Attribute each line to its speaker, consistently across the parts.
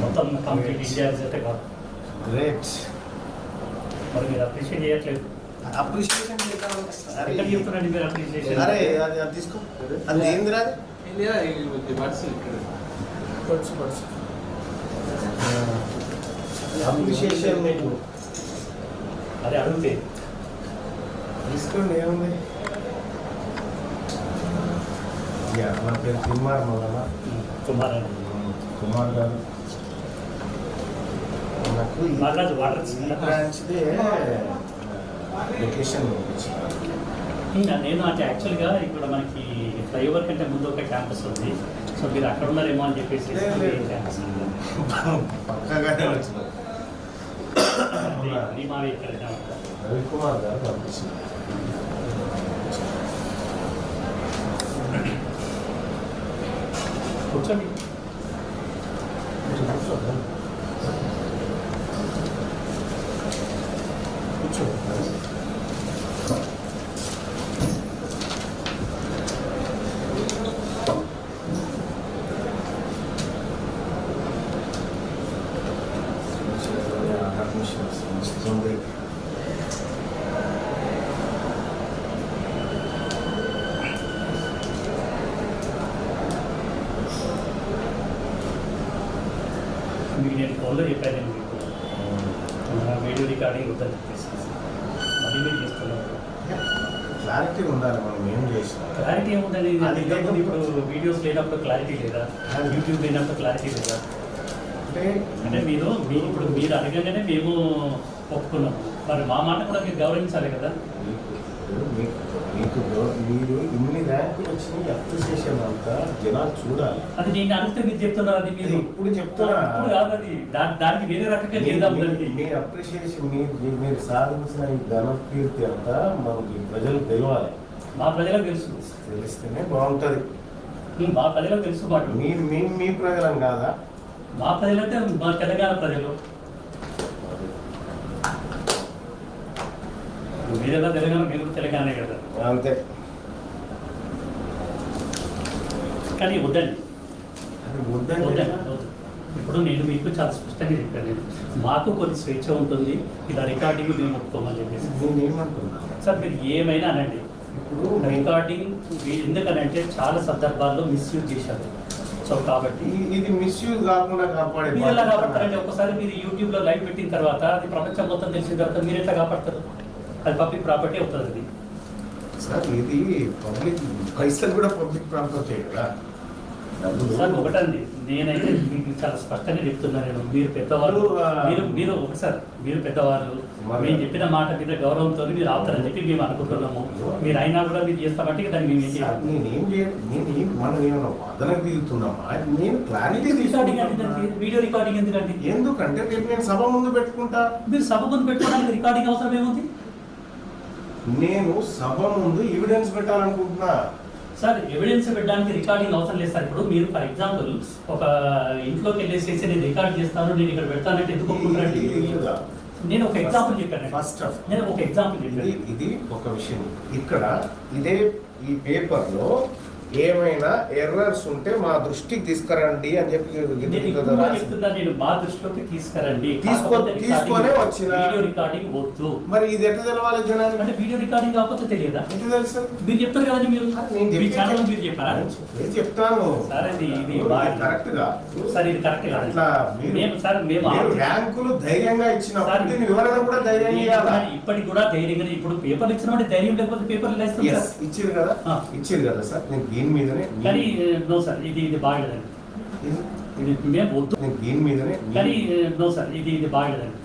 Speaker 1: మొత్తం complete India's అయితే కాదు.
Speaker 2: గ్రేట్.
Speaker 1: మరి మీరు అప్రిషియేట్ చేయట్లేదు.
Speaker 2: అప్రిషియేషన్
Speaker 1: ఎక్కడ చెప్తున్నారండి మీరు అప్రిషియేషన్?
Speaker 2: అరే అది తీసుకో. అది ఏందిరా? అప్రిషియేషన్ మీకు
Speaker 1: అదే అడిగితే
Speaker 2: తీసుకోండి, ఏముంది. నా పేరు కుమార్ మొదల కుమార్ గారు. నాకు
Speaker 1: నాగరాజు వాటర్
Speaker 2: బ్రాంచ్దే లొకేషన్
Speaker 1: నేను అంటే యాక్చువల్గా ఇక్కడ మనకి ఫ్లైఓవర్ కంటే ముందు ఒక క్యాంపస్ ఉంది. సో మీరు అక్కడ ఉన్నారేమో అని చెప్పేసి క్యాంపస్
Speaker 2: పక్కగానే వచ్చిన రవికుమార్ గారు పంపించారు.
Speaker 1: కూర్చోండి. మీకు నేను ఫోన్లో చెప్పాను, మీకు వీడియో రికార్డింగ్ వద్దని చెప్పేసి మళ్ళీ మీరు చేస్తున్నారు.
Speaker 2: క్లారిటీ ఉండాలి. మనం ఏం చేసినా
Speaker 1: క్లారిటీ ఏముందండి? ఇప్పుడు వీడియోస్ లేనప్పుడు క్లారిటీ లేదా? యూట్యూబ్ లేనప్పుడు క్లారిటీ లేదా? అంటే మీరు ఇప్పుడు మీరు అడగగానే మేము ఒప్పుకున్నాం. మరి మా మాట కూడా మీరు గౌరవించాలి కదా.
Speaker 2: మీకు మీరు ఇన్ని ర్యాంకులు వచ్చినాయి, అప్రిసియేషన్ అంతా జనాలు చూడాలి.
Speaker 1: అది నేను అడిగితే మీరు చెప్తున్నారు. అది మీరు
Speaker 2: ఇప్పుడు చెప్తున్నా
Speaker 1: కాదు, అది దానికి వేరే రకంగా చేద్దాం.
Speaker 2: మీ అప్రిసియేషన్ మీరు సాధించిన ఈ ఘన కీర్తి అంతా మనకి ప్రజలకు తెలియాలి.
Speaker 1: మా ప్రజలకు తెలుసు,
Speaker 2: తెలిస్తేనే బాగుంటుంది.
Speaker 1: మా ప్రజలకు తెలుసు. మాట
Speaker 2: మీ ప్రజలం కాదా?
Speaker 1: మా ప్రజలంటే మా తెలంగాణ ప్రజలు. మీరేదా తెలంగాణ, మీరు తెలంగాణే కదా.
Speaker 2: అంతే.
Speaker 1: కానీ వద్దండి,
Speaker 2: వద్దండి.
Speaker 1: ఇప్పుడు నేను మీకు చాలా స్పష్టంగా చెప్పాను. నేను మాకు కొన్ని స్వేచ్ఛ ఉంటుంది, ఇలా రికార్డింగ్ మేము ఒప్పుకోమని చెప్పేసి.
Speaker 2: నేను ఏమంటున్నాను
Speaker 1: సార్, మీరు ఏమైనా అనండి. ఇప్పుడు రికార్డింగ్ ఎందుకనంటే చాలా సందర్భాల్లో మిస్యూజ్ చేశారు. సో కాబట్టి
Speaker 2: ఇది మిస్యూజ్ కాకుండా కాపాడే.
Speaker 1: మీరు ఎలా కాపాడతారండి? ఒక్కసారి మీరు యూట్యూబ్లో లైవ్ పెట్టిన తర్వాత అది ప్రపంచం మొత్తం తెలిసిన తర్వాత మీరు ఎట్లా కాపాడతారు? అది పబ్లిక్ ప్రాపర్టీ అవుతుంది. అది
Speaker 2: సార్ ఇది పబ్లిక్ పైసలు కూడా పబ్లిక్ ప్రాపర్టీ కదా
Speaker 1: సార్. ఒకటండి, నేనైతే మీకు చాలా స్పష్టంగా చెప్తున్నాను. నేను మీరు పెద్దవాళ్ళు, మీరు ఒకసారి మీరు పెద్దవాళ్ళు, మేము చెప్పిన మాట మీద గౌరవంతో మీరు ఆపుతారని చెప్పి మేము అనుకుంటున్నాము. మీరు అయినా కూడా మీరు చేస్తామంటే దాన్ని మేము ఏం చేయాలి?
Speaker 2: నేనేం చేయాలి? మనం ఏమన్నా వాదనకు దిగుతున్నామా? నేను క్లారిటీ
Speaker 1: వీడియో రికార్డింగ్ ఎందుకండి?
Speaker 2: ఎందుకంటే రేపు నేను సభ ముందు పెట్టుకుంటా.
Speaker 1: మీరు సభ ముందు పెట్టుకోవడానికి రికార్డింగ్ అవసరం ఏముంది?
Speaker 2: నేను సభ ముందు ఎవిడెన్స్ పెట్టాలనుకుంటున్నా.
Speaker 1: సార్, ఎవిడెన్స్ పెట్టడానికి రికార్డింగ్ అవసరం లేదు సార్. ఇప్పుడు మీరు ఫర్ ఎగ్జాంపుల్ ఒక ఇంట్లోకి వెళ్ళేసేసి నేను రికార్డ్ చేస్తాను, నేను ఇక్కడ పెడతానంటే ఎందుకు ఒప్పుకుంటారండి? నేను ఒక ఎగ్జాంపుల్ చెప్పాను.
Speaker 2: ఫస్ట్
Speaker 1: నేను ఒక ఎగ్జాంపుల్ చెప్పాను.
Speaker 2: ఇది ఒక విషయం. ఇక్కడ ఇదే ఈ పేపర్లో ఏమైనా ఎర్రర్స్ ఉంటే మా దృష్టికి తీసుకురండి అని చెప్పి
Speaker 1: చెప్తున్నా. నేను మా దృష్టిలోకి తీసుకురండి,
Speaker 2: తీసుకొనే వచ్చిన
Speaker 1: వీడియో రికార్డింగ్ వద్దు.
Speaker 2: మరి ఇది ఎట్లా తెలవాలి జనాలు?
Speaker 1: అంటే వీడియో రికార్డింగ్ కాకపోతే తెలియదా?
Speaker 2: ఎట్లా తెలుసు?
Speaker 1: మీరు చెప్తారు కదండి. మీరు మీ ఛానల్ మీరు చెప్పారా?
Speaker 2: నేను చెప్తాను
Speaker 1: సార్. ఇది
Speaker 2: కరెక్ట్ గా
Speaker 1: సార్, ఇది కరెక్ట్ గా
Speaker 2: అట్లా మేము ర్యాంకులు ధైర్యంగా ఇచ్చిన వివరణ కూడా ధైర్యంగా ఇవ్వాలి.
Speaker 1: ఇప్పటికి కూడా ధైర్యంగా. ఇప్పుడు పేపర్లు ఇచ్చిన ధైర్యం లేకపోతే పేపర్లు
Speaker 2: ఇచ్చారు కదా, ఇచ్చారు కదా సార్. నేను దీని మీదనే
Speaker 1: కానీ నో సార్, ఇది బాగలేదండి. ఇది మేము వద్దు.
Speaker 2: దీని మీదనే
Speaker 1: కానీ నో సార్, ఇది బాగలేదండి.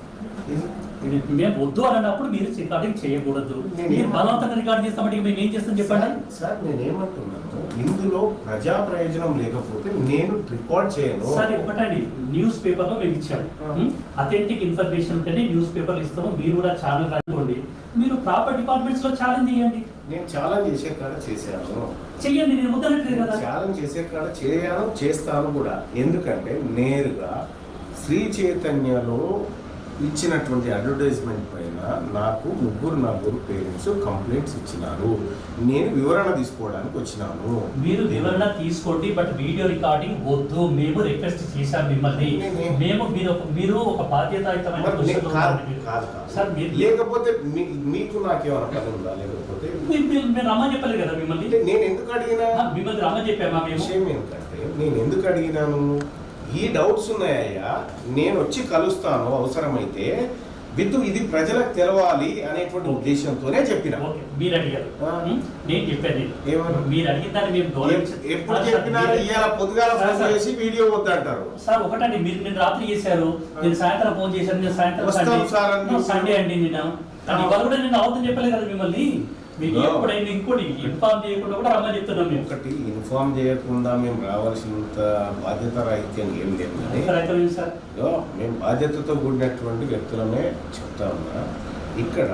Speaker 1: ఇది మేము వద్దు అన్నప్పుడు మీరు రికార్డింగ్ చేయకూడదు. మీరు బలవంతంగా రికార్డ్ చేస్తామంటే మేము ఏం చేస్తాం చెప్పండి
Speaker 2: సార్. నేను ఏమంటున్నాను, ఇందులో ప్రజా ప్రయోజనం లేకపోతే నేను రికార్డ్ చేయను.
Speaker 1: సార్ ఒకటండి, న్యూస్ పేపర్ లో మేము ఇచ్చాము, అథెంటిక్ ఇన్ఫర్మేషన్ ఉంటేనే న్యూస్ పేపర్ ఇస్తాము. మీరు కూడా ఛానల్ రాసుకోండి, మీరు ప్రాపర్ డిపార్ట్మెంట్స్ లో ఛాలెంజ్ చేయండి.
Speaker 2: నేను ఛాలెంజ్ చేసే కాడ చేశాను,
Speaker 1: చెయ్యండి. నేను ముద్దనట్లేదు కదా,
Speaker 2: ఛాలెంజ్ చేసే కాడ చేయను, చేస్తాను కూడా. ఎందుకంటే నేరుగా శ్రీ చైతన్యలో ఇచ్చినటువంటి అడ్వర్టైజ్మెంట్ పైన నాకు 3 పేరెంట్స్ కంప్లైంట్స్ ఇచ్చినారు. నేను వివరణ తీసుకోవడానికి వచ్చినాను.
Speaker 1: మీరు వివరణ తీసుకోండి, బట్ వీడియో రికార్డింగ్ వద్దు. మేము రిక్వెస్ట్ చేశాం మిమ్మల్ని. మేము మీరు ఒక బాధ్యతాయుతమైన సార్,
Speaker 2: లేకపోతే మీకు నాకేమైనా పని ఉందా? లేకపోతే
Speaker 1: మేము రమ్మని చెప్పలేదు కదా మిమ్మల్ని.
Speaker 2: నేను ఎందుకు అడిగినా?
Speaker 1: మిమ్మల్ని రమ్మని చెప్పామా?
Speaker 2: విషయం ఏంటంటే నేను ఎందుకు అడిగినాను, ఈ డౌట్స్ ఉన్నాయ్యా, నేను వచ్చి కలుస్తాను అవసరమైతే, ఇది ప్రజలకు తెలవాలి అనేటువంటి ఉద్దేశంతోనే చెప్పిన.
Speaker 1: మీరు అడిగారు, నేను చెప్పాను. మీరు అడిగిన దాన్ని మేము
Speaker 2: ఎప్పుడు చెప్పినారు? ఇవాళ పొద్దుగాల ఫోన్ చేసి వీడియో వద్దంటారు.
Speaker 1: సార్ ఒకటండి, మీరు రాత్రి చేశారు, నేను సాయంత్రం ఫోన్ చేశాను. నేను సాయంత్రం సండే అండి, నేను ఇవాళ కూడా నేను అవుతుంది చెప్పలేదు కదా మిమ్మల్ని. మీకు ఎప్పుడైనా ఇంకోటి ఇన్ఫార్మ్ చేయకుండా కూడా రమ్మని చెప్తున్నాం మేము.
Speaker 2: ఒకటి ఇన్ఫార్మ్ చేయకుండా మేము రావాల్సినంత బాధ్యత రాహిత్యం ఏం లేదు. మేము బాధ్యతతో కూడినటువంటి వ్యక్తులమే చెప్తా ఉన్నా. ఇక్కడ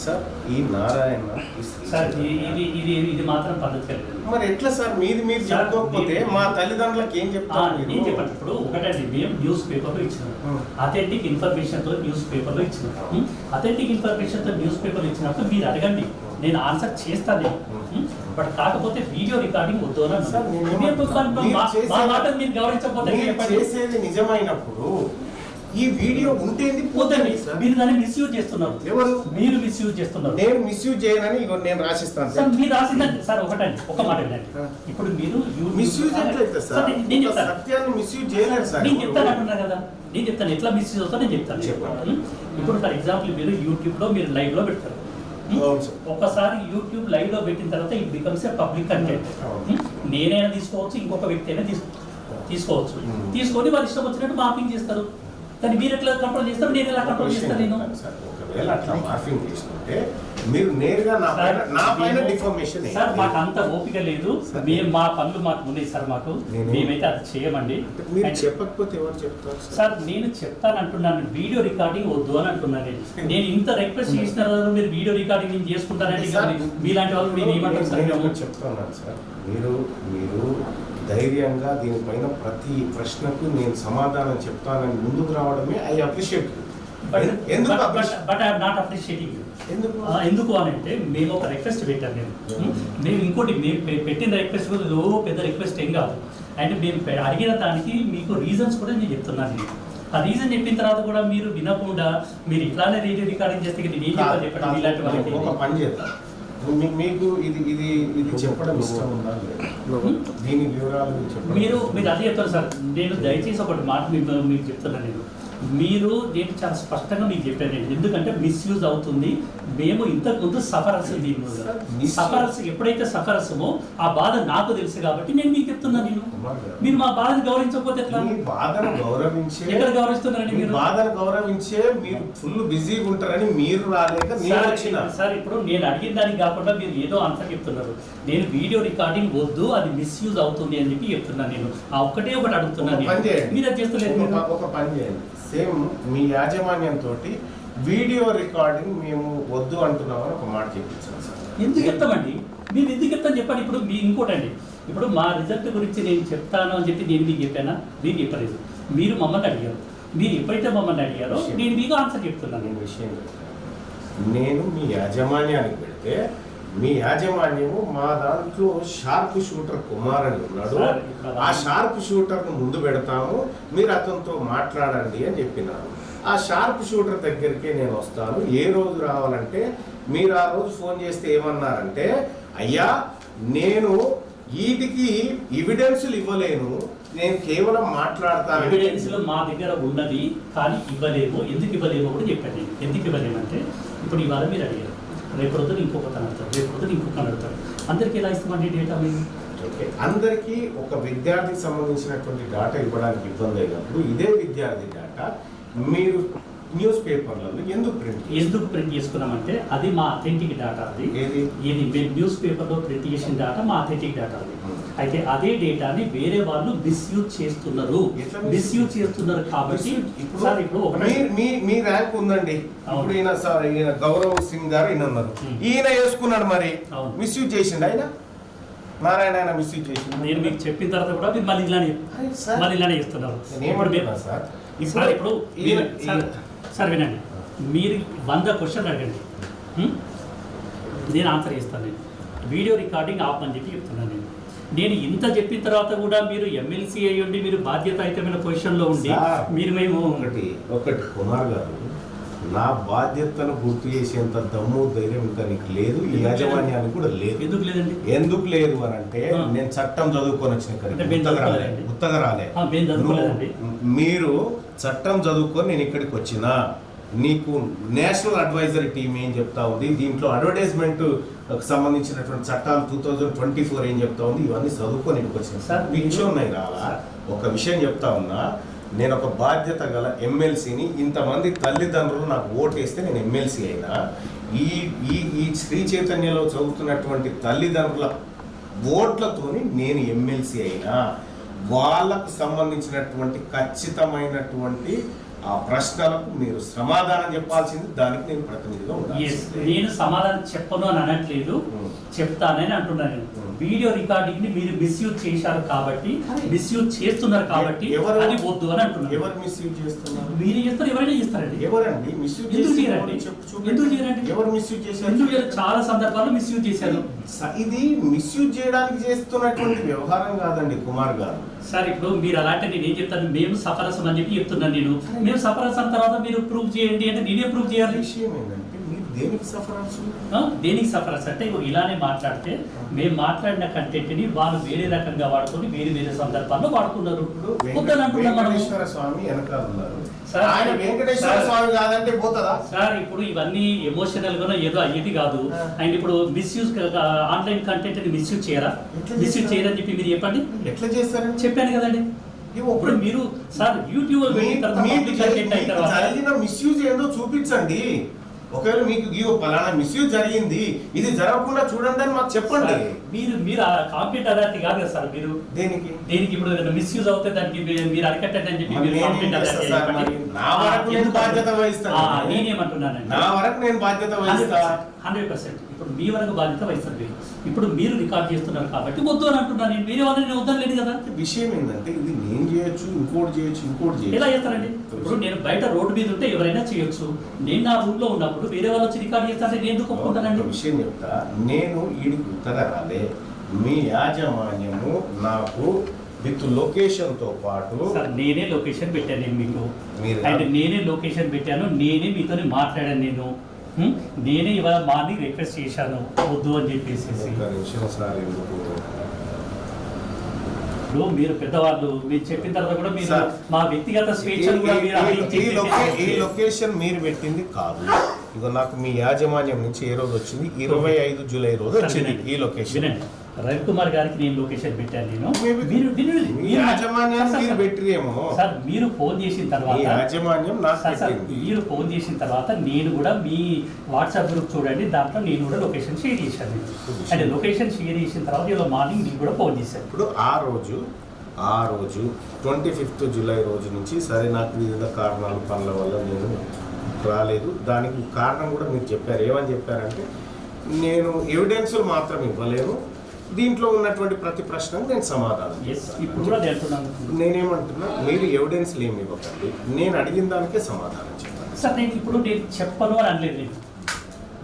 Speaker 2: సార్ ఈ నారాయణ
Speaker 1: సార్ ఇది మాత్రం పద్ధతి లేదు.
Speaker 2: మరి ఎట్లా సార్ మీరు చెప్పుకోకపోతే మా తల్లిదండ్రులకు ఏం చెప్తాను?
Speaker 1: నేను చెప్పండి. ఇప్పుడు ఒకటండి, మేము న్యూస్ పేపర్లో ఇచ్చినాం, అథెంటిక్ ఇన్ఫర్మేషన్ తో న్యూస్ పేపర్లో ఇచ్చినాం. అథెంటిక్ ఇన్ఫర్మేషన్ తో న్యూస్ పేపర్లో ఇచ్చినప్పుడు మీరు అడగండి, నేను ఆన్సర్ చేస్తాను. బట్ కాకపోతే వీడియో రికార్డింగ్ వద్దు మీరు గౌరవించకపోతే
Speaker 2: చేసేది నిజమైనప్పుడు ఈ వీడియో ఉంటేంది పోతండి.
Speaker 1: మీరు దాన్ని మిస్యూజ్ చేస్తున్నారు.
Speaker 2: ఎవరు?
Speaker 1: మీరు మిస్యూజ్ చేస్తున్నారు.
Speaker 2: నేను మిస్యూజ్ చేయనని నేను రాసిస్తాను
Speaker 1: సార్. మీరు రాసిందండి సార్. ఒకటండి, ఒక మాట వినండి. ఇప్పుడు మీరు
Speaker 2: మిస్యూజ్ ఎట్లయితే సార్?
Speaker 1: నేను చెప్తాను,
Speaker 2: సత్యాన్ని మిస్యూజ్ చేయలేదు సార్.
Speaker 1: నేను చెప్తాను అంటున్నా కదా, నేను చెప్తాను ఎట్లా మిస్యూజ్ అవుతా నేను చెప్తాను. ఇప్పుడు ఫర్ ఎగ్జాంపుల్ మీరు యూట్యూబ్ లో మీరు లైవ్ లో పెడతారు. ఒకసారి యూట్యూబ్ లైవ్ లో పెట్టిన తర్వాత it becomes a public content. నేనైనా తీసుకోవచ్చు, ఇంకొక వ్యక్తి అయినా తీసుకోవచ్చు. తీసుకొని వాళ్ళు ఇష్టం వచ్చినట్టు మార్పింగ్ చేస్తారు. కానీ మీరు ఎట్లా కంట్రోల్ చేస్తారు, నేను ఎలా కంట్రోల్ చేస్తాను? నేను
Speaker 2: ఒకవేళ అట్లా మార్పింగ్ చేసుకుంటే మీరు నేరుగా నా పైన డిఫర్మేషన్.
Speaker 1: సార్ మాకు అంత ఓపిక లేదు, మేము మా పనులు మాకు ఉన్నాయి సార్. మాకు మేమైతే అది చేయమండి.
Speaker 2: మీరు చెప్పకపోతే ఎవరు చెప్తారు
Speaker 1: సార్? నేను చెప్తాను అంటున్నాను, వీడియో రికార్డింగ్ వద్దు అని అంటున్నాను. నేను ఇంత రిక్వెస్ట్ చేసిన మీరు వీడియో రికార్డింగ్ నేను చేసుకుంటానండి. మీలాంటి వాళ్ళు నేను ఏమంటారు సార్?
Speaker 2: చెప్తున్నాను సార్, మీరు ధైర్యంగా దీనిపైన ప్రతి ప్రశ్నకు నేను సమాధానం చెప్తానని ముందుకు రావడమే ఐ అప్రిషియేట్.
Speaker 1: ఎందుకు అని అంటే మేము ఒక రిక్వెస్ట్ పెట్టాను. మేము ఇంకోటి మేము పెట్టిన రిక్వెస్ట్ పెద్ద రిక్వెస్ట్ ఏం కాదు. అంటే మేము అడిగిన దానికి మీకు రీజన్స్ కూడా నేను చెప్తున్నాను. ఆ రీజన్ చెప్పిన తర్వాత కూడా మీరు వినకుండా మీరు ఇట్లానే రేడియో రికార్డింగ్ చేస్తే చెప్పండి. ఇలాంటి వాళ్ళకి
Speaker 2: ఒక పని చేద్దాం, మీకు ఇది చెప్పడం ఇష్టం ఉందా? దీని వివరాలు
Speaker 1: మీరు అదే చెప్తారు సార్. నేను దయచేసి ఒకటి మాట మీకు చెప్తున్నాను. నేను మీరు నేను చాలా స్పష్టంగా మీకు చెప్పాను. ఎందుకంటే మిస్యూజ్ అవుతుంది. మేము ఇంతకుముందు సఫరర్స్, సఫరర్స్ ఎప్పుడైతే సఫరర్సమో ఆ బాధ నాకు తెలుసు కాబట్టి నేను మీకు చెప్తున్నాను. నేను మీరు మా బాధను గౌరవించకపోతే ఎట్లా?
Speaker 2: బాధను గౌరవించే
Speaker 1: ఎక్కడ గౌరవిస్తున్నారని మీరు
Speaker 2: బాధను గౌరవించే మీరు ఫుల్ బిజీగా ఉంటారని మీరు రాలేక
Speaker 1: సార్. ఇప్పుడు నేను అడిగిన దానికి కాకుండా మీరు ఏదో ఆన్సర్ చెప్తున్నారు. నేను వీడియో రికార్డింగ్ వద్దు, అది మిస్యూజ్ అవుతుంది అని చెప్పి చెప్తున్నాను. నేను ఆ ఒక్కటే ఒకటి అడుగుతున్నాను. మీరు అది చేస్తలేదు.
Speaker 2: ఒక పని చేయండి, సేమ్ మీ యాజమాన్యంతో వీడియో రికార్డింగ్ మేము వద్దు అంటున్నామని ఒక మాట చెప్పించాను సార్.
Speaker 1: ఎందుకు చెప్తామండి? మీరు ఎందుకు చెప్తాను చెప్పండి. ఇప్పుడు మీ ఇంకోటండి, ఇప్పుడు మా రిజల్ట్ గురించి నేను చెప్తాను అని చెప్పి నేను మీకు చెప్పానా? మీరు చెప్పలేదు. మీరు మమ్మల్ని అడిగారు. మీరు ఎప్పుడైతే మమ్మల్ని అడిగారో నేను మీకు ఆన్సర్ చెప్తున్నాను.
Speaker 2: నేను విషయం నేను మీ యాజమాన్యానికి పెడితే మీ యాజమాన్యము మా దాంట్లో షార్ప్ షూటర్ కుమార్ అని ఉన్నాడు. ఆ షార్ప్ షూటర్ను ముందు పెడతాము, మీరు అతనితో మాట్లాడండి అని చెప్పినారు. ఆ షార్ప్ షూటర్ దగ్గరికి నేను వస్తాను. ఏ రోజు రావాలంటే మీరు ఆ రోజు ఫోన్ చేస్తే ఏమన్నారంటే, అయ్యా నేను వీటికి ఎవిడెన్స్లు ఇవ్వలేను, నేను కేవలం మాట్లాడతాను.
Speaker 1: ఎవిడెన్స్లు మా దగ్గర ఉన్నది కానీ ఇవ్వలేము. ఎందుకు ఇవ్వలేమో కూడా చెప్పండి. ఎందుకు ఇవ్వలేమంటే ఇప్పుడు ఇవాళ మీరు అడిగారు, రేపు రోజున ఇంకొక అడుగుతారు, రేపు రోజున ఇంకొక అడుగుతారు. అందరికీ ఎలా ఇస్తామండి డేటా? మేము
Speaker 2: అందరికీ ఒక విద్యార్థికి సంబంధించినటువంటి డేటా ఇవ్వడానికి ఇబ్బంది అయినప్పుడు ఇదే విద్యార్థి డేటా మీరు న్యూస్ పేపర్లలో ఎందుకు ప్రింట్
Speaker 1: చేసుకున్నామంటే అది మా అథెంటిక్ డేటా. అది ఇది న్యూస్ పేపర్లో ప్రింట్ చేసిన డేటా మా అథెంటిక్ డేటా. అది అయితే అదే డేటాని వేరే వాళ్ళు మిస్యూజ్ చేస్తున్నారు. మిస్యూజ్ చేస్తున్నారు కాబట్టి సార్ ఇప్పుడు
Speaker 2: మీ ర్యాంక్ ఉందండి. ఇప్పుడు ఈయన సార్ ఈయన గౌరవ్ సింగ్ గారు ఈయన ఉన్నారు, ఈయన వేసుకున్నాడు, మరి మిస్యూజ్ చేసిండు ఆయన నారాయణ, ఆయన మిస్యూజ్ చేసిండు.
Speaker 1: నేను మీకు చెప్పిన తర్వాత కూడా మీరు మళ్ళీ ఇలానే ఇస్తున్నారు. ఇప్పుడు సార్ వినండి, మీరు 100 క్వశ్చన్లు అడగండి, నేను ఆన్సర్ చేస్తాను. నేను వీడియో రికార్డింగ్ ఆపని చెప్పి చెప్తున్నాను. నేను ఇంత చెప్పిన తర్వాత కూడా మీరు ఎమ్మెల్సీ అయ్యండి, మీరు బాధ్యతాయుతమైన పొజిషన్లో ఉండి మీరు మేము
Speaker 2: ఒకటి కుమార్ గారు, నా బాధ్యతను గుర్తు చేసేంత దమ్ము ధైర్యం ఇంకా నీకు లేదు, ఈ యాజమాన్యానికి కూడా లేదు.
Speaker 1: ఎందుకు లేదండి?
Speaker 2: ఎందుకు లేదు అని అంటే నేను చట్టం చదువుకొని వచ్చిన ఉత్తగా రాలే. మీరు చట్టం చదువుకొని నేను ఇక్కడికి వచ్చినా నీకు నేషనల్ అడ్వైజరీ టీమ్ ఏం చెప్తా ఉంది, దీంట్లో అడ్వర్టైజ్మెంట్ సంబంధించినటువంటి చట్టాలు 2024 ఏం చెప్తా ఉంది, ఇవన్నీ చదువుకొని ఇంటికి వచ్చిన సార్ విషయం ఉన్నాయి రాలా. ఒక విషయం చెప్తా ఉన్నా, నేను ఒక బాధ్యత గల ఎమ్మెల్సీని, ఇంతమంది తల్లిదండ్రులు నాకు ఓటేస్తే నేను ఎమ్మెల్సీ అయినా, ఈ శ్రీ చైతన్యలో చదువుతున్నటువంటి తల్లిదండ్రుల ఓట్లతోని నేను ఎమ్మెల్సీ అయినా, వాళ్ళకు సంబంధించినటువంటి ఖచ్చితమైనటువంటి ఆ ప్రశ్నలకు మీరు సమాధానం చెప్పాల్సింది, దానికి నేను ప్రతినిధిగా ఉండాలి.
Speaker 1: నేను సమాధానం చెప్పను అని అనట్లేదు, చెప్తానని అంటున్నాను. వీడియో రికార్డింగ్ ని మీరు మిస్యూజ్ చేశారు కాబట్టి, మిస్యూజ్ చేస్తున్నారు కాబట్టి అది వద్దు అని అంటున్నారు.
Speaker 2: ఎవరు మిస్యూజ్ చేస్తున్నారు?
Speaker 1: మీరు చేస్తారు, ఎవరైనా చేస్తారండి.
Speaker 2: ఎవరండి మిస్యూజ్?
Speaker 1: ఎందుకు చేయరండి? ఎందుకు చేయరండి?
Speaker 2: ఎవరు మిస్యూజ్ చేశారు?
Speaker 1: ఎందుకు చేయరు? చాలా సందర్భాల్లో మిస్యూజ్ చేశారు.
Speaker 2: ఇది మిస్యూజ్ చేయడానికి చేస్తున్నటువంటి వ్యవహారం కాదండి కుమార్ గారు.
Speaker 1: సార్ ఇప్పుడు మీరు అలాంటి నేను ఏం చెప్తాను, మేము సఫరసం అని చెప్పి చెప్తున్నాను. నేను మేము సఫరసం తర్వాత మీరు ప్రూవ్ చేయండి అంటే నేనే ప్రూవ్ చేయాలి.
Speaker 2: విషయం ఏంటంటే మీరు దేనికి సఫరస్?
Speaker 1: దేనికి సఫరస్ అంటే ఇలానే మాట్లాడితే మేము మాట్లాడిన కంటెంట్ ని వాళ్ళు వేరే రకంగా వాడుకొని వేరే సందర్భాల్లో వాడుకున్నారు.
Speaker 2: వెంకటేశ్వర స్వామి వెనకాల ఉన్నారు, ఆయన వెంకటేశ్వర స్వామి కాదంటే పోతుందా
Speaker 1: సార్? ఇప్పుడు ఇవన్నీ ఎమోషనల్ గా ఏదో అయ్యేది కాదు. అండ్ ఇప్పుడు మిస్యూజ్ ఆన్లైన్ కంటెంట్ ని మిస్యూజ్ చేయరా? మిస్యూజ్ చేయరని చెప్పి మీరు చెప్పండి.
Speaker 2: ఎట్లా చేస్తారని
Speaker 1: చెప్పాను కదండి. ఇప్పుడు మీరు సార్ యూట్యూబ్
Speaker 2: జరిగిన మిస్యూజ్ ఏందో చూపించండి. ఒకవేళ మీకు పలానా మిస్యూజ్ జరిగింది, ఇది జరగకుండా చూడండి అని మాకు చెప్పండి.
Speaker 1: మీరు కాంప్లీట్ అథారిటీ కాదు కదా సార్. మీరు
Speaker 2: దేనికి
Speaker 1: ఇప్పుడు మిస్యూజ్ అవుతే దానికి మీరు అరికట్టండి అని చెప్పి
Speaker 2: నా వరకు నేను బాధ్యత వహిస్తాను.
Speaker 1: నేనేమంటున్నానండి,
Speaker 2: నా వరకు నేను బాధ్యత వహిస్తా
Speaker 1: 100%. ఇప్పుడు మీ వరకు బాధ్యత వహిస్తారు. ఇప్పుడు మీరు రికార్డ్ చేస్తున్నారు కాబట్టి వద్దు అని అంటున్నాను. నేను వేరే వాళ్ళని వద్దలేదు కదా.
Speaker 2: విషయం ఏంటంటే ఇది నేను చేయొచ్చు, ఇంకోటి చేయొచ్చు.
Speaker 1: ఎలా చేస్తారండి? ఇప్పుడు నేను బయట రోడ్డు మీద ఉంటే ఎవరైనా చేయొచ్చు. నేను నా రూమ్ లో ఉన్నప్పుడు వేరే వాళ్ళు వచ్చి రికార్డ్ చేస్తారంటే నేను ఎందుకు ఒప్పుకుంటానండి?
Speaker 2: విషయం చెప్తా, నేను ఈడికి ఉత్తగా రాలే. మీ యాజమాన్యము నాకు విత్ లొకేషన్ తో పాటు
Speaker 1: నేనే లొకేషన్ పెట్టాను మీకు, నేనే లొకేషన్ పెట్టాను, నేనే మీతో మాట్లాడాను. నేనే ఇవాళ మార్నింగ్ రిక్వెస్ట్ చేశాను వద్దు అని చెప్పేసి. ఇప్పుడు మీరు పెద్దవాళ్ళు మీరు చెప్పిన తర్వాత కూడా మీరు మా వ్యక్తిగత స్వేచ్ఛను కూడా
Speaker 2: ఈ లొకేషన్ మీరు పెట్టింది కాదు. ఇక నాకు మీ యాజమాన్యం నుంచి ఏ రోజు వచ్చింది? 25 జూలై రోజు వచ్చింది ఈ లొకేషన్.
Speaker 1: రవికుమార్ గారికి నేను లొకేషన్ పెట్టాను. సార్ మీరు ఫోన్ చేసిన తర్వాత నేను కూడా మీ వాట్సాప్ గ్రూప్ చూడండి, దాంట్లో నేను కూడా లొకేషన్ షేర్ చేశాను. అంటే లొకేషన్ షేర్ చేసిన తర్వాత ఇలా మార్నింగ్ నేను కూడా ఫోన్ చేశాను.
Speaker 2: ఇప్పుడు ఆ రోజు 25 జూలై రోజు నుంచి సరే నాకు వివిధ కారణాలు పనుల వల్ల నేను రాలేదు. దానికి కారణం కూడా మీరు చెప్పారు. ఏమని చెప్పారంటే నేను ఎవిడెన్సులు మాత్రం ఇవ్వలేను, దీంట్లో ఉన్నటువంటి ప్రతి ప్రశ్నకు నేను సమాధానం. నేనేమంటున్నా, మీరు ఎవిడెన్స్లు ఏమి ఇవ్వకండి, నేను అడిగిన దానికే సమాధానం చెప్పాను.
Speaker 1: సార్ నేను చెప్పను అని అనలేదు.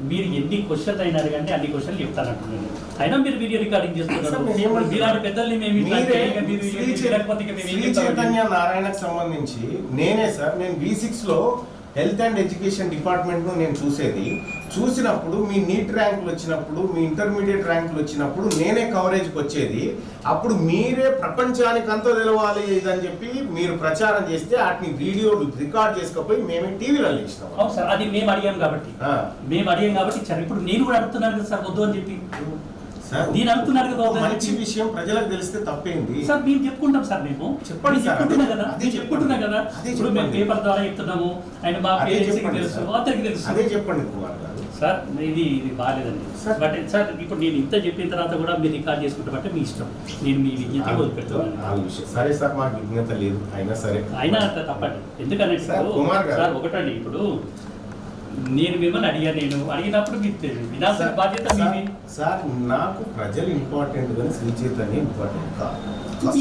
Speaker 1: మీరు ఎన్ని క్వశ్చన్స్ అయినా అడగండి, అన్ని క్వశ్చన్లు చెప్తానంటున్నాను. అయినా మీరు వీడియో రికార్డింగ్ చేస్తున్నారు. పెద్దల్ని
Speaker 2: చైతన్య నారాయణకు సంబంధించి నేనే సార్, నేను V6 లో హెల్త్ అండ్ ఎడ్యుకేషన్ డిపార్ట్మెంట్ను నేను చూసినప్పుడు మీ నీట్ ర్యాంకులు వచ్చినప్పుడు, మీ ఇంటర్మీడియట్ ర్యాంకులు వచ్చినప్పుడు నేనే కవరేజ్కి వచ్చేది. అప్పుడు మీరే ప్రపంచానికి అంతా తెలవాలి ఇదని చెప్పి మీరు ప్రచారం చేస్తే వాటిని వీడియోలు రికార్డ్ చేసుకపోయి మేమే టీవీలో ఇచ్చినాం.
Speaker 1: అవును సార్, అది మేము అడిగాం కాబట్టి ఇచ్చారు. ఇప్పుడు నేను కూడా అడుగుతున్నాను కదా సార్ వద్దు అని చెప్పి. దీని అనుకున్నారు కదా,
Speaker 2: మంచి విషయం ప్రజలకు తెలిస్తే తప్పేంది
Speaker 1: సార్? మేము చెప్పుకుంటాం సార్, మేము చెప్పండి చెప్పుకుంటున్నా కదా. ఇప్పుడు మేము పేపర్ ద్వారా చెప్తున్నాము, అండ్ మా పేరెంట్స్కి తెలుసు, అతనికి తెలుసు.
Speaker 2: అదే చెప్పండి కుమార్ గారు.
Speaker 1: సార్ ఇది బాగాలేదండి
Speaker 2: సార్.
Speaker 1: బట్ సార్ ఇప్పుడు నేను ఇంత చెప్పిన తర్వాత కూడా మీరు రికార్డ్ చేసుకుంటామంటే మీ ఇష్టం, నేను మీ విజ్ఞత వదిలిపెడతాను.
Speaker 2: సరే సార్, మాకు విజ్ఞత లేదు అయినా సరే.
Speaker 1: అయినా తప్పండి, ఎందుకంటే
Speaker 2: సార్, కుమార్ గారు.
Speaker 1: సార్ ఒకటండి, ఇప్పుడు నేను మిమ్మల్ని అడిగినప్పుడు మీరు వినాల్సిన బాధ్యత మీది.
Speaker 2: సార్ నాకు ప్రజలు ఇంపార్టెంట్ కానీ శ్రీ చైతన్య ఇంపార్టెంట్ కాదు.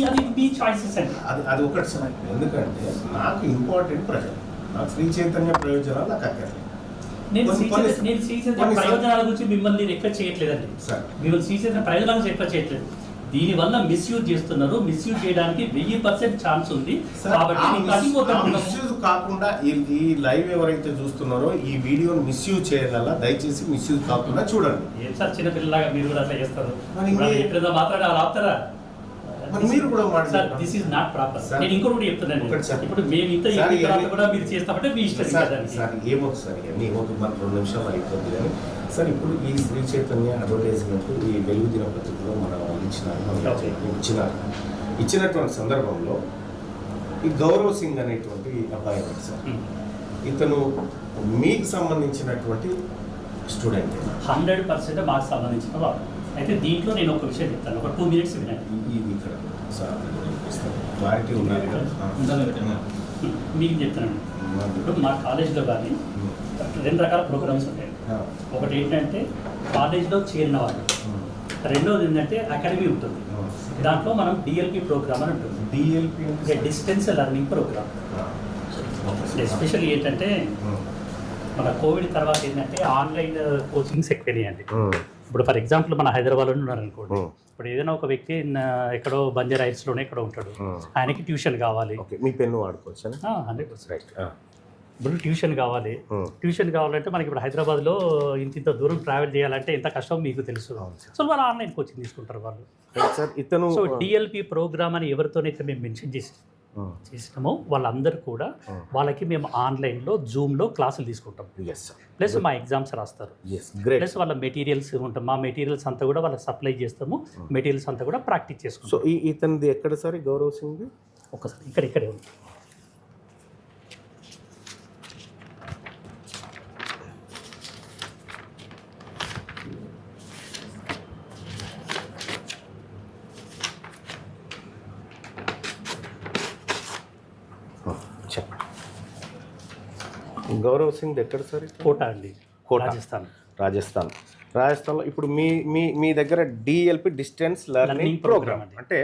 Speaker 1: అది మీ చాయిసెస్ అండి.
Speaker 2: అది ఒకటి సార్, ఎందుకంటే నాకు ఇంపార్టెంట్ ప్రజలు, నాకు శ్రీ చైతన్య ప్రయోజనాలు నాకు అక్కర్లేదు.
Speaker 1: నేను శ్రీ చైతన్య ప్రయోజనాల గురించి మిమ్మల్ని రిక్వెస్ట్ చేయట్లేదండి
Speaker 2: సార్.
Speaker 1: మిమ్మల్ని శ్రీ చైతన్య ప్రయోజనాల గురించి రిక్వెస్ట్ చేయట్లేదు. దీనివల్ల మిస్యూజ్ చేస్తున్నారు, మిస్యూజ్ చేయడానికి 1000% ఛాన్స్ ఉంది. కాబట్టి
Speaker 2: మిస్యూజ్ కాకుండా ఈ లైవ్ ఎవరైతే చూస్తున్నారో ఈ వీడియోని మిస్యూజ్ చేయగల దయచేసి మిస్యూజ్ కాకుండా చూడండి.
Speaker 1: ఏం సార్ చిన్నపిల్లలాగా మీరు కూడా అట్లా చేస్తారు,
Speaker 2: మరి
Speaker 1: ఎప్పుడైనా మాట్లాడి అలా ఆపుతారా?
Speaker 2: మీరు కూడా
Speaker 1: sir this is not proper. నేను ఇంకోటి కూడా చెప్తున్నాను, ఇప్పుడు మేము ఇంత కూడా మీరు చేస్తామంటే మీ ఇష్టం.
Speaker 2: సార్ ఏమవుతుంది సార్, ఇవన్నీ ఏమవుతుంది, మన 2 నిమిషాలు అయిపోతుంది. కానీ సార్ ఇప్పుడు ఈ శ్రీ చైతన్య అడ్వర్టైజ్మెంట్ ఈ వెలుగు దినపత్రికలో మనం ఇచ్చినటువంటి సందర్భంలో ఈ గౌరవ్ సింగ్ అనేటువంటి అబ్బాయి ఉన్నాడు సార్. ఇతను మీకు సంబంధించినటువంటి స్టూడెంట్
Speaker 1: 100% మాకు సంబంధించిన వాడు. అయితే దీంట్లో నేను ఒక విషయం చెప్తాను, ఒక 2 minutes వినండి.
Speaker 2: ఇది ఇక్కడ సార్ క్లారిటీ ఉండాలి కదా.
Speaker 1: మీకు చెప్తాను, ఇప్పుడు మా కాలేజీలో కానీ 2 రకాల ప్రోగ్రామ్స్ ఉంటాయి. ఒకటి ఏంటంటే కాలేజ్లో చేరిన వాళ్ళు, రెండోది ఏంటంటే అకాడమీ ఉంటుంది. దాంట్లో మనం డిఎల్పి ప్రోగ్రామ్ అని ఉంటుంది.
Speaker 2: డిఎల్పి అంటే
Speaker 1: డిస్టెన్స్ లెర్నింగ్ ప్రోగ్రామ్. ఎస్పెషల్లీ ఏంటంటే మన కోవిడ్ తర్వాత ఏంటంటే ఆన్లైన్ కోచింగ్స్ ఎక్కువైనాయండి. ఇప్పుడు ఫర్ ఎగ్జాంపుల్ మన హైదరాబాద్లో ఉన్నారనుకోండి, ఇప్పుడు ఏదైనా ఒక వ్యక్తి ఎక్కడో బంజారా హిల్స్లోనే ఎక్కడో ఉంటాడు, ఆయనకి ట్యూషన్ కావాలి.
Speaker 2: మీ పెన్ను వాడుకోవచ్చు.
Speaker 1: 100% ఇప్పుడు ట్యూషన్ కావాలి. ట్యూషన్ కావాలంటే మనకి ఇప్పుడు హైదరాబాద్లో ఇంత దూరం ట్రావెల్ చేయాలంటే ఎంత కష్టం మీకు తెలుసు. సో వాళ్ళు ఆన్లైన్ కోచింగ్ తీసుకుంటారు వాళ్ళు.
Speaker 2: ఇతను
Speaker 1: సో డిఎల్పి ప్రోగ్రామ్ అని ఎవరితోనైతే మేము మెన్షన్ చేసినామో వాళ్ళందరూ కూడా వాళ్ళకి మేము ఆన్లైన్లో జూమ్లో క్లాసులు తీసుకుంటాం. ప్లస్ మా ఎగ్జామ్స్ రాస్తారు. ప్లస్ వాళ్ళ మెటీరియల్స్ ఉంటాం, మా మెటీరియల్స్ అంతా కూడా వాళ్ళకి సప్లై చేస్తాము. మెటీరియల్స్ అంతా కూడా ప్రాక్టీస్ చేసుకుంటాం.
Speaker 2: సో ఇతనిది ఎక్కడ సార్ గౌరవ్ సింగ్?
Speaker 1: ఒకసారి ఇక్కడే ఉంది.
Speaker 2: గౌరవ్ సింగ్ ఎక్కడ సార్?
Speaker 1: కోటా అండి,
Speaker 2: రాజస్థాన్లో. ఇప్పుడు మీ దగ్గర డిఎల్పి డిస్టెన్స్ లెర్నింగ్ ప్రోగ్రామ్ అంటే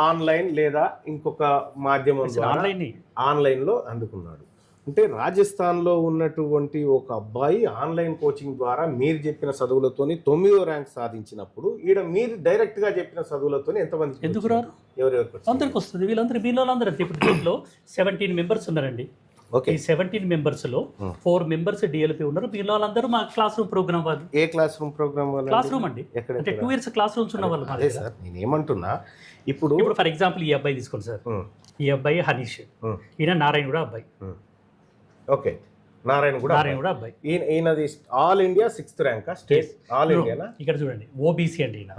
Speaker 2: ఆన్లైన్ లేదా ఇంకొక మాధ్యమం ఆన్లైన్లో అందుకున్నాడు. అంటే రాజస్థాన్లో ఉన్నటువంటి ఒక అబ్బాయి ఆన్లైన్ కోచింగ్ ద్వారా మీరు చెప్పిన చదువులతోని 9వ ర్యాంక్ సాధించినప్పుడు ఈడ మీరు డైరెక్ట్గా చెప్పిన చదువులతోని ఎంతమంది
Speaker 1: ఎందుకు రారు?
Speaker 2: ఎవరెవరికి
Speaker 1: అందరికి వస్తుంది. వీళ్ళందరూ ఇప్పుడు దీంట్లో 17 మెంబర్స్ ఉన్నారండి.
Speaker 2: ఓకే,
Speaker 1: ఈ 17 మెంబర్స్లో 4 మెంబర్స్ డిఎల్పి ఉన్నారు. వీళ్ళ వాళ్ళందరూ మా క్లాస్ రూమ్ ప్రోగ్రామ్ వాళ్ళు.
Speaker 2: ఏ క్లాస్ రూమ్ ప్రోగ్రామ్ వాళ్ళు?
Speaker 1: క్లాస్ రూమ్ అండి, అంటే 2 years క్లాస్ రూమ్స్ ఉన్న వాళ్ళు.
Speaker 2: అదే సార్ నేను ఏమంటున్నా, ఇప్పుడు
Speaker 1: ఫర్ ఎగ్జాంపుల్ ఈ అబ్బాయి తీసుకోండి సార్. ఈ అబ్బాయి హనీష్, ఈయన నారాయణ కూడా అబ్బాయి.
Speaker 2: ఓకే, నారాయణ కూడా
Speaker 1: అబ్బాయి.
Speaker 2: ఈయనది all India 6th rank. State all India.
Speaker 1: ఇక్కడ చూడండి, ఓబీసీ అండి. ఈయన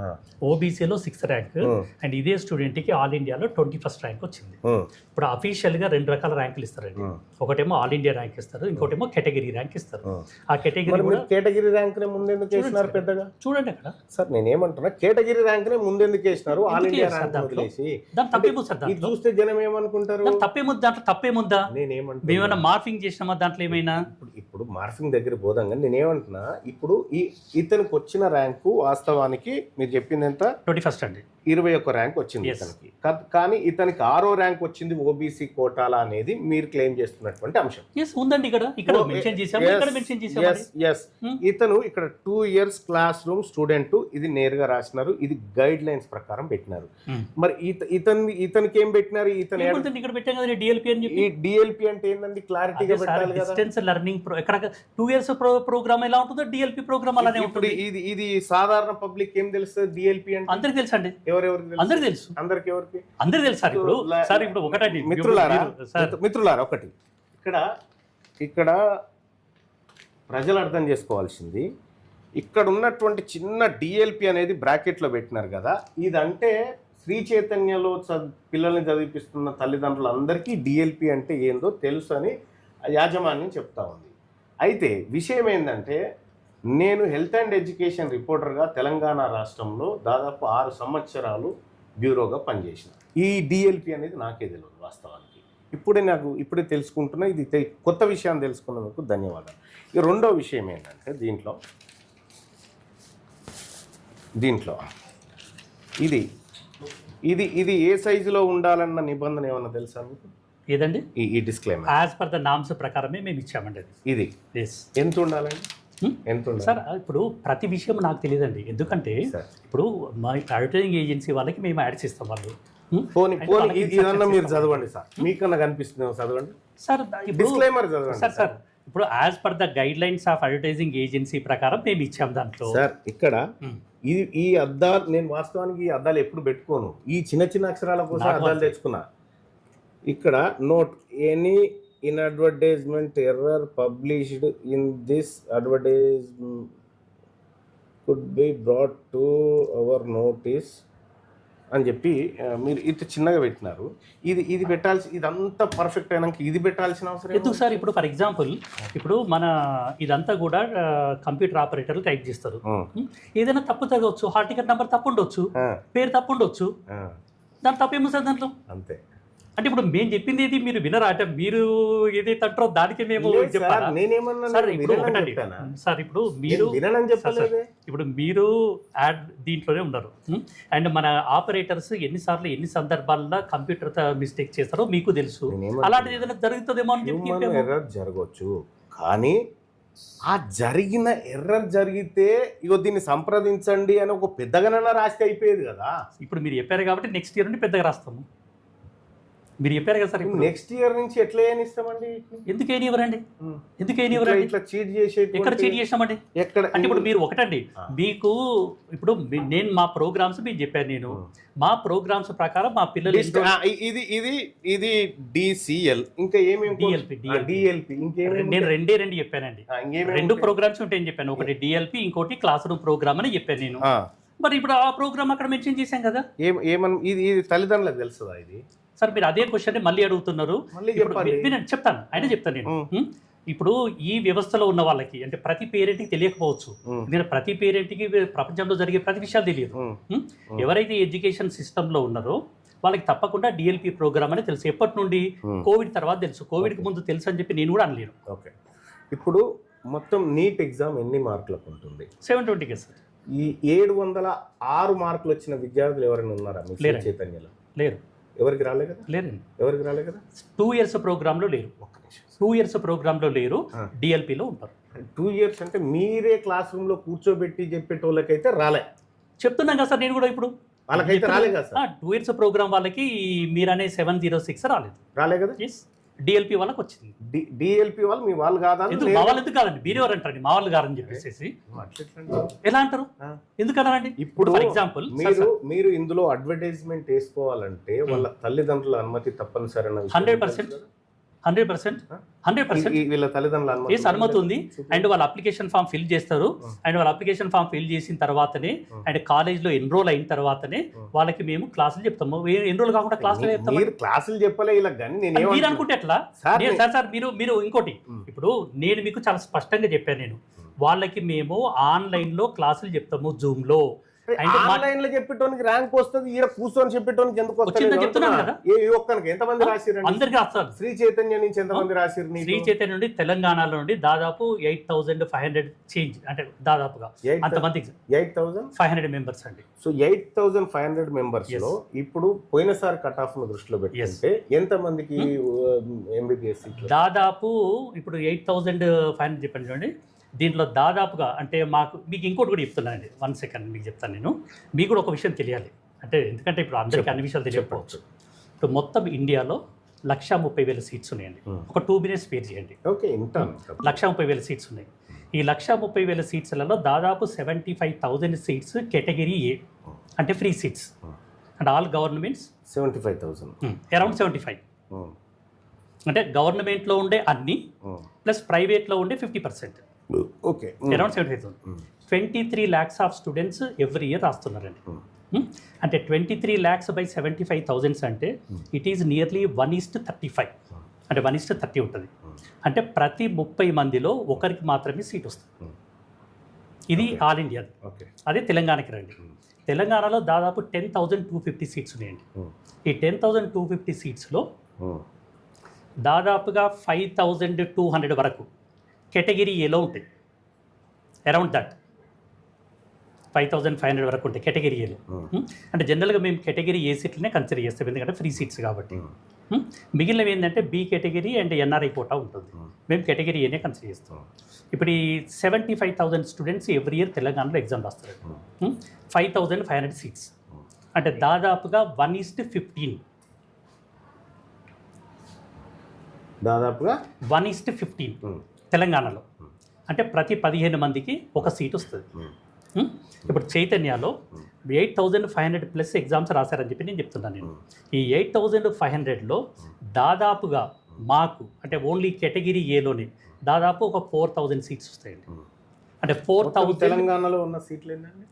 Speaker 1: ఓబీసీలో 6th ర్యాంక్ అండ్ ఇదే స్టూడెంట్ కి ఆల్ ఇండియాలో 21st ర్యాంక్ వచ్చింది. ఇప్పుడు అఫీషియల్ గా 2 రకాల ర్యాంకులు ఇస్తారండి. ఒకటేమో ఆల్ ఇండియా ర్యాంక్ ఇస్తారు, ఇంకోటేమో కేటగిరీ ర్యాంక్ ఇస్తారు. ఆ
Speaker 2: కేటగిరీ ర్యాంక్ నే ముందెందుకు వేసినారు పెద్దగా?
Speaker 1: చూడండి అక్కడ
Speaker 2: సార్ నేను ఏమంటున్నా, కేటగిరీ ర్యాంక్ నే ముందెందుకు వేసినారు? ఆల్ ఇండియా ర్యాంక్ వదిలేసి ఇది చూస్తే జనం ఏమనుకుంటారు?
Speaker 1: తప్పేముందా? మేమేమైనా మార్ఫింగ్ చేసినామా దాంట్లో? ఏమైనా
Speaker 2: ఇప్పుడు మార్ఫింగ్ దగ్గర పోదాం. నేనేమంటున్నా, ఇప్పుడు ఇతనికి వచ్చిన ర్యాంకు వాస్తవానికి మీరు చెప్పింది ఎంత?
Speaker 1: 21st అండి.
Speaker 2: 21 ర్యాంక్ వచ్చింది ఇతనికి. కానీ ఇతనికి 6వ ర్యాంక్ వచ్చింది ఓబీసీ కోటాలా అనేది మీరు క్లెయిమ్ చేస్తున్నటువంటి అంశం.
Speaker 1: ఉందండి ఇక్కడ మెన్షన్ చేశాము.
Speaker 2: ఇతను ఇక్కడ 2 years క్లాస్ రూమ్ స్టూడెంట్, ఇది నేరుగా రాసినారు. ఇది గైడ్ లైన్స్ ప్రకారం పెట్టినారు. మరి ఇతనికి ఏం పెట్టినారు?
Speaker 1: ఇక్కడ పెట్టాం కదా డిఎల్పి అని చెప్పి.
Speaker 2: ఈ డిఎల్పి అంటే ఏంటండి? క్లారిటీగా పెట్టాలి కదా.
Speaker 1: డిస్టెన్స్ లెర్నింగ్ ఇక్కడ 2 years ప్రోగ్రామ్ ఎలా ఉంటుందో డిఎల్పి ప్రోగ్రామ్ అలానే ఉంటుంది.
Speaker 2: ఇది సాధారణ పబ్లిక్ ఏం తెలుస్తుంది డిఎల్పి అంటే?
Speaker 1: అందరికి తెలుసు అండి.
Speaker 2: అందరికి తెలుసు.
Speaker 1: అందరికి తెలుసు సార్. ఇప్పుడు ఒకటండి
Speaker 2: మిత్రులారా, ఒకటి ఇక్కడ ప్రజలు అర్థం చేసుకోవాల్సింది, ఇక్కడ ఉన్నటువంటి చిన్న డిఎల్పి అనేది బ్రాకెట్లో పెట్టినారు కదా, ఇదంటే శ్రీ చైతన్యలో పిల్లల్ని చదివిపిస్తున్న తల్లిదండ్రులందరికీ డిఎల్పి అంటే ఏందో తెలుసు అని యాజమాన్యం చెప్తా ఉంది. అయితే విషయం ఏంటంటే నేను హెల్త్ అండ్ ఎడ్యుకేషన్ రిపోర్టర్గా తెలంగాణ రాష్ట్రంలో దాదాపు 6 సంవత్సరాలు బ్యూరోగా పనిచేసిన. ఈ డిఎల్పి అనేది నాకే తెలియదు వాస్తవానికి. ఇప్పుడే తెలుసుకుంటున్నా. ఇది కొత్త విషయాన్ని తెలుసుకున్నందుకు ధన్యవాదాలు. ఈ రెండో విషయం ఏంటంటే దీంట్లో ఇది ఏ సైజులో ఉండాలన్న నిబంధన ఏమన్నా తెలుసా మీకు?
Speaker 1: ఏదండి?
Speaker 2: ఈ disclaimer
Speaker 1: as per the norms ప్రకారమే మేము ఇచ్చామండి.
Speaker 2: ఇది ఎంత ఉండాలండి?
Speaker 1: సార్ ఇప్పుడు ప్రతి విషయం నాకు తెలియదండి. ఎందుకంటే ఇప్పుడు మా అడ్వర్టైజింగ్ ఏజెన్సీ వాళ్ళకి మేము యాడ్స్ ఇస్తాం. వాళ్ళు
Speaker 2: ఇదన్నా మీరు చదవండి సార్, మీకన్నా కనిపిస్తుంది చదవండి
Speaker 1: సార్.
Speaker 2: డిస్క్లైమర్ చదవండి
Speaker 1: సార్. ఇప్పుడు as per the guide lines of advertising agency ప్రకారం మేము ఇచ్చాం దాంట్లో.
Speaker 2: సార్ ఇక్కడ ఈ అద్దాలు, నేను వాస్తవానికి ఈ అద్దాలు ఎప్పుడు పెట్టుకోను. ఈ చిన్న అక్షరాల కోసం అద్దాలు తెచ్చుకున్నా. ఇక్కడ note any in advertisement error published in this advertisement could be brought to our notice అని చెప్పి మీరు ఇది చిన్నగా పెట్టినారు. ఇది పెట్టాల్సి, ఇదంతా పర్ఫెక్ట్ అయినాక ఇది పెట్టాల్సిన అవసరం
Speaker 1: ఎందుకు సార్? ఇప్పుడు ఫర్ ఎగ్జాంపుల్ ఇప్పుడు మన ఇదంతా కూడా కంప్యూటర్ ఆపరేటర్లు టైప్ చేస్తారు. ఏదైనా తప్పు తగ్గవచ్చు, హాల్ టికెట్ నెంబర్ తప్పు ఉండొచ్చు, పేరు తప్పు ఉండొచ్చు. దాని తప్పేమో సార్ దాంట్లో.
Speaker 2: అంతే.
Speaker 1: అంటే ఇప్పుడు మేము చెప్పింది ఇది మీరు వినరా? అంటే మీరు ఏదైతే అంటారో దానికి మేము చెప్పాలి. సార్ ఇప్పుడు మీరు యాడ్ దీంట్లోనే ఉన్నారు. అండ్ మన ఆపరేటర్స్ ఎన్ని సందర్భాల్లో కంప్యూటర్ మిస్టేక్ చేస్తారో మీకు తెలుసు. అలాంటిది ఏదైనా జరుగుతుందేమో అని చెప్పి
Speaker 2: ఎర్రర్ జరగవచ్చు. కానీ ఆ జరిగిన ఎర్రర్ జరిగితే ఇగో దీన్ని సంప్రదించండి అని ఒక పెద్దగానన్నా రాస్తే అయిపోయేది కదా.
Speaker 1: ఇప్పుడు మీరు చెప్పారు కాబట్టి నెక్స్ట్ ఇయర్ నుండి పెద్దగా రాస్తాము. మీరు చెప్పారు కదా సార్.
Speaker 2: నెక్స్ట్ ఇయర్ నుంచి ఎట్లా ఏనిస్తామండి?
Speaker 1: ఎందుకు ఏనివ్వరండి?
Speaker 2: ఇట్లా చీట్ చేసే
Speaker 1: ఎక్కడ చీట్ చేసామండి? ఎక్కడ అంటే ఇప్పుడు మీరు ఒకటండి, మీకు ఇప్పుడు నేను మా ప్రోగ్రామ్స్ మీకు చెప్పాను. నేను మా ప్రోగ్రామ్స్ ప్రకారం మా పిల్లలు
Speaker 2: ఇది డిసిఎల్ ఇంకా ఏమేమి డిఎల్పి ఇంకేమేమి
Speaker 1: నేను రెండు చెప్పానండి. 2 ప్రోగ్రామ్స్ ఉంటాయని చెప్పాను. ఒకటి డిఎల్పి, ఇంకోటి క్లాస్ రూమ్ ప్రోగ్రామ్ అని చెప్పాను నేను. మరి ఇప్పుడు ఆ ప్రోగ్రామ్ అక్కడ మెన్షన్ చేశాం కదా.
Speaker 2: ఏమని ఇది తల్లిదండ్రులకు తెలుస్తుందా ఇది?
Speaker 1: సార్ మీరు అదే క్వశ్చన్ మళ్ళీ అడుగుతున్నారు. చెప్తాను నేను. ఇప్పుడు ఈ వ్యవస్థలో ఉన్న వాళ్ళకి అంటే ప్రతి పేరెంట్కి తెలియకపోవచ్చు. ఎందుకంటే ప్రతి పేరెంట్కి ప్రపంచంలో జరిగే ప్రతి విషయాలు తెలియదు. ఎవరైతే ఎడ్యుకేషన్ సిస్టంలో ఉన్నారో వాళ్ళకి తప్పకుండా డిఎల్పి ప్రోగ్రామ్ అని తెలుసు. ఎప్పటి నుండి? కోవిడ్ తర్వాత తెలుసు. కోవిడ్కి ముందు తెలుసు అని చెప్పి నేను కూడా అనలేను.
Speaker 2: ఓకే. ఇప్పుడు మొత్తం నీట్ ఎగ్జామ్ ఎన్ని మార్కులకు ఉంటుంది?
Speaker 1: 720 సార్.
Speaker 2: ఈ 706 మార్కులు వచ్చిన విద్యార్థులు ఎవరైనా ఉన్నారా చైతన్యలో?
Speaker 1: లేరు.
Speaker 2: ఎవరికి రాలే కదా?
Speaker 1: లేరండి.
Speaker 2: ఎవరికి రాలే కదా?
Speaker 1: 2 ఇయర్స్ ప్రోగ్రాంలో లేరు. 2 ఇయర్స్ ప్రోగ్రాంలో లేరు, డిఎల్పిలో ఉంటారు.
Speaker 2: 2 ఇయర్స్ అంటే మీరే క్లాస్ రూమ్ లో కూర్చోబెట్టి చెప్పేటోళ్ళకైతే రాలే.
Speaker 1: చెప్తున్నాం కదా సార్ నేను కూడా. ఇప్పుడు
Speaker 2: వాళ్ళకైతే రాలే కదా సార్.
Speaker 1: 2 ఇయర్స్ ప్రోగ్రామ్ వాళ్ళకి మీరనే 706 రాలే కదా. డిఎల్పి వాళ్ళకి వచ్చింది.
Speaker 2: డిఎల్పి వాళ్ళు మీ వాళ్ళు కాదా?
Speaker 1: మా వాళ్ళు ఎందుకు కాదండి, మీరెవరు అంటారండి మా వాళ్ళు కాదని చెప్పేసి. ఎలా అంటారు? ఎందుకన్నారండి?
Speaker 2: ఇప్పుడు ఫర్ ఎగ్జాంపుల్ మీరు ఇందులో అడ్వర్టైజ్మెంట్ వేసుకోవాలంటే వాళ్ళ తల్లిదండ్రుల అనుమతి తప్పనిసరి.
Speaker 1: 100%
Speaker 2: వీళ్ళ తల్లిదండ్రుల
Speaker 1: అనుమతి ఉంది. అండ్ వాళ్ళ అప్లికేషన్ ఫామ్ ఫిల్ చేస్తారు. అండ్ వాళ్ళ అప్లికేషన్ ఫామ్ ఫిల్ చేసిన తర్వాతనే అండ్ కాలేజ్లో ఎన్రోల్ అయిన తర్వాతనే వాళ్ళకి మేము క్లాసులు చెప్తాము. ఎన్రోల్ కాకుండా క్లాసులు చెప్తాము.
Speaker 2: క్లాసులు చెప్పలే ఇలా
Speaker 1: మీరు అనుకుంటే ఎట్లా సార్? మీరు ఇంకోటి, ఇప్పుడు నేను మీకు చాలా స్పష్టంగా చెప్పాను. నేను వాళ్ళకి మేము ఆన్లైన్లో క్లాసులు చెప్తాము, జూమ్లో.
Speaker 2: ఆన్లైన్ లో చెప్పేటోనికి ర్యాంక్ వస్తుంది, ఈడ కూర్చొని చెప్పేటోనికి ఎందుకు వస్తుంది?
Speaker 1: చెప్తున్నాను కదా.
Speaker 2: ఎంతమంది రాసిరు?
Speaker 1: అందరికి రాస్తారు.
Speaker 2: శ్రీ చైతన్య నుంచి ఎంతమంది రాసిరు?
Speaker 1: శ్రీ చైతన్య నుండి తెలంగాణలో నుండి దాదాపు 8500 చేంజ్, అంటే దాదాపుగా అంతమందికి 8500 మెంబర్స్ అండి.
Speaker 2: సో 8500 మెంబర్స్ లో ఇప్పుడు పోయినసారి కట్ ఆఫ్ ను దృష్టిలో పెట్టుకుంటే ఎంతమందికి ఎంబీబీఎస్?
Speaker 1: దాదాపు ఇప్పుడు 8500 చెప్పండి చూడండి. దీంట్లో దాదాపుగా అంటే మీకు ఇంకోటి కూడా చెప్తున్నానండి. 1 సెకండ్ మీకు చెప్తాను నేను. మీకు కూడా ఒక విషయం తెలియాలి. అంటే ఎందుకంటే ఇప్పుడు అందరికీ అన్ని విషయాలు తెలియకపోవచ్చు. ఇప్పుడు మొత్తం ఇండియాలో 130,000 సీట్స్ ఉన్నాయండి. ఒక 2 minutes స్పేర్ చేయండి.
Speaker 2: ఓకే.
Speaker 1: 130,000 సీట్స్ ఉన్నాయి. ఈ 130,000 సీట్స్లలో దాదాపు 75,000 సీట్స్ కేటగిరీ ఏ, అంటే free seats. And all governments
Speaker 2: 75,000,
Speaker 1: around 75. అంటే గవర్నమెంట్లో ఉండే అన్ని ప్లస్ ప్రైవేట్లో ఉండే 50%.
Speaker 2: Okay.
Speaker 1: Around 75,000. 23 lakhs of students every year రాస్తున్నారండి. అంటే 23 lakhs by 75,000 అంటే ఇట్ ఈస్ నియర్లీ 1:35. అంటే 1:30 ఉంటుంది. అంటే ప్రతి 30 మందిలో ఒకరికి మాత్రమే సీట్ వస్తుంది. ఇది ఆల్ ఇండియా.
Speaker 2: ఓకే.
Speaker 1: అదే తెలంగాణకి రండి. తెలంగాణలో దాదాపు 10,250 సీట్స్ ఉన్నాయండి. ఈ 10,250 సీట్స్లో దాదాపుగా 5,200 వరకు కేటగిరీ ఏలో ఉంటాయి. అరౌండ్ దట్ 5,500 వరకు ఉంటాయి కేటగిరీ ఏలో. అంటే జనరల్గా మేము కేటగిరీ ఏ సీట్లనే కన్సిడర్ చేస్తాం, ఎందుకంటే ఫ్రీ సీట్స్ కాబట్టి. మిగిలినవి ఏంటంటే B category and NRI quota ఉంటుంది. మేము కేటగిరీ ఏనే కన్సిడర్ చేస్తాం. ఇప్పుడు ఈ 75,000 స్టూడెంట్స్ ఎవ్రీ ఇయర్ తెలంగాణలో ఎగ్జామ్ రాస్తారు. 5,500 సీట్స్ అంటే దాదాపుగా 1:15.
Speaker 2: దాదాపుగా
Speaker 1: 1:15 తెలంగాణలో. అంటే ప్రతి 15 మందికి ఒక సీట్ వస్తుంది. ఇప్పుడు చైతన్యలో 8,500 ప్లస్ ఎగ్జామ్స్ రాశారని చెప్పి నేను చెప్తున్నాను. నేను ఈ 8,500లో దాదాపుగా మాకు అంటే ఓన్లీ కేటగిరీ ఏలోనే దాదాపు ఒక 4,000 సీట్స్ వస్తాయండి. అంటే 4,000
Speaker 2: తెలంగాణలో ఉన్న సీట్లు ఏంటండి?